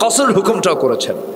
S1: কসর হুকুমটাও করেছেন।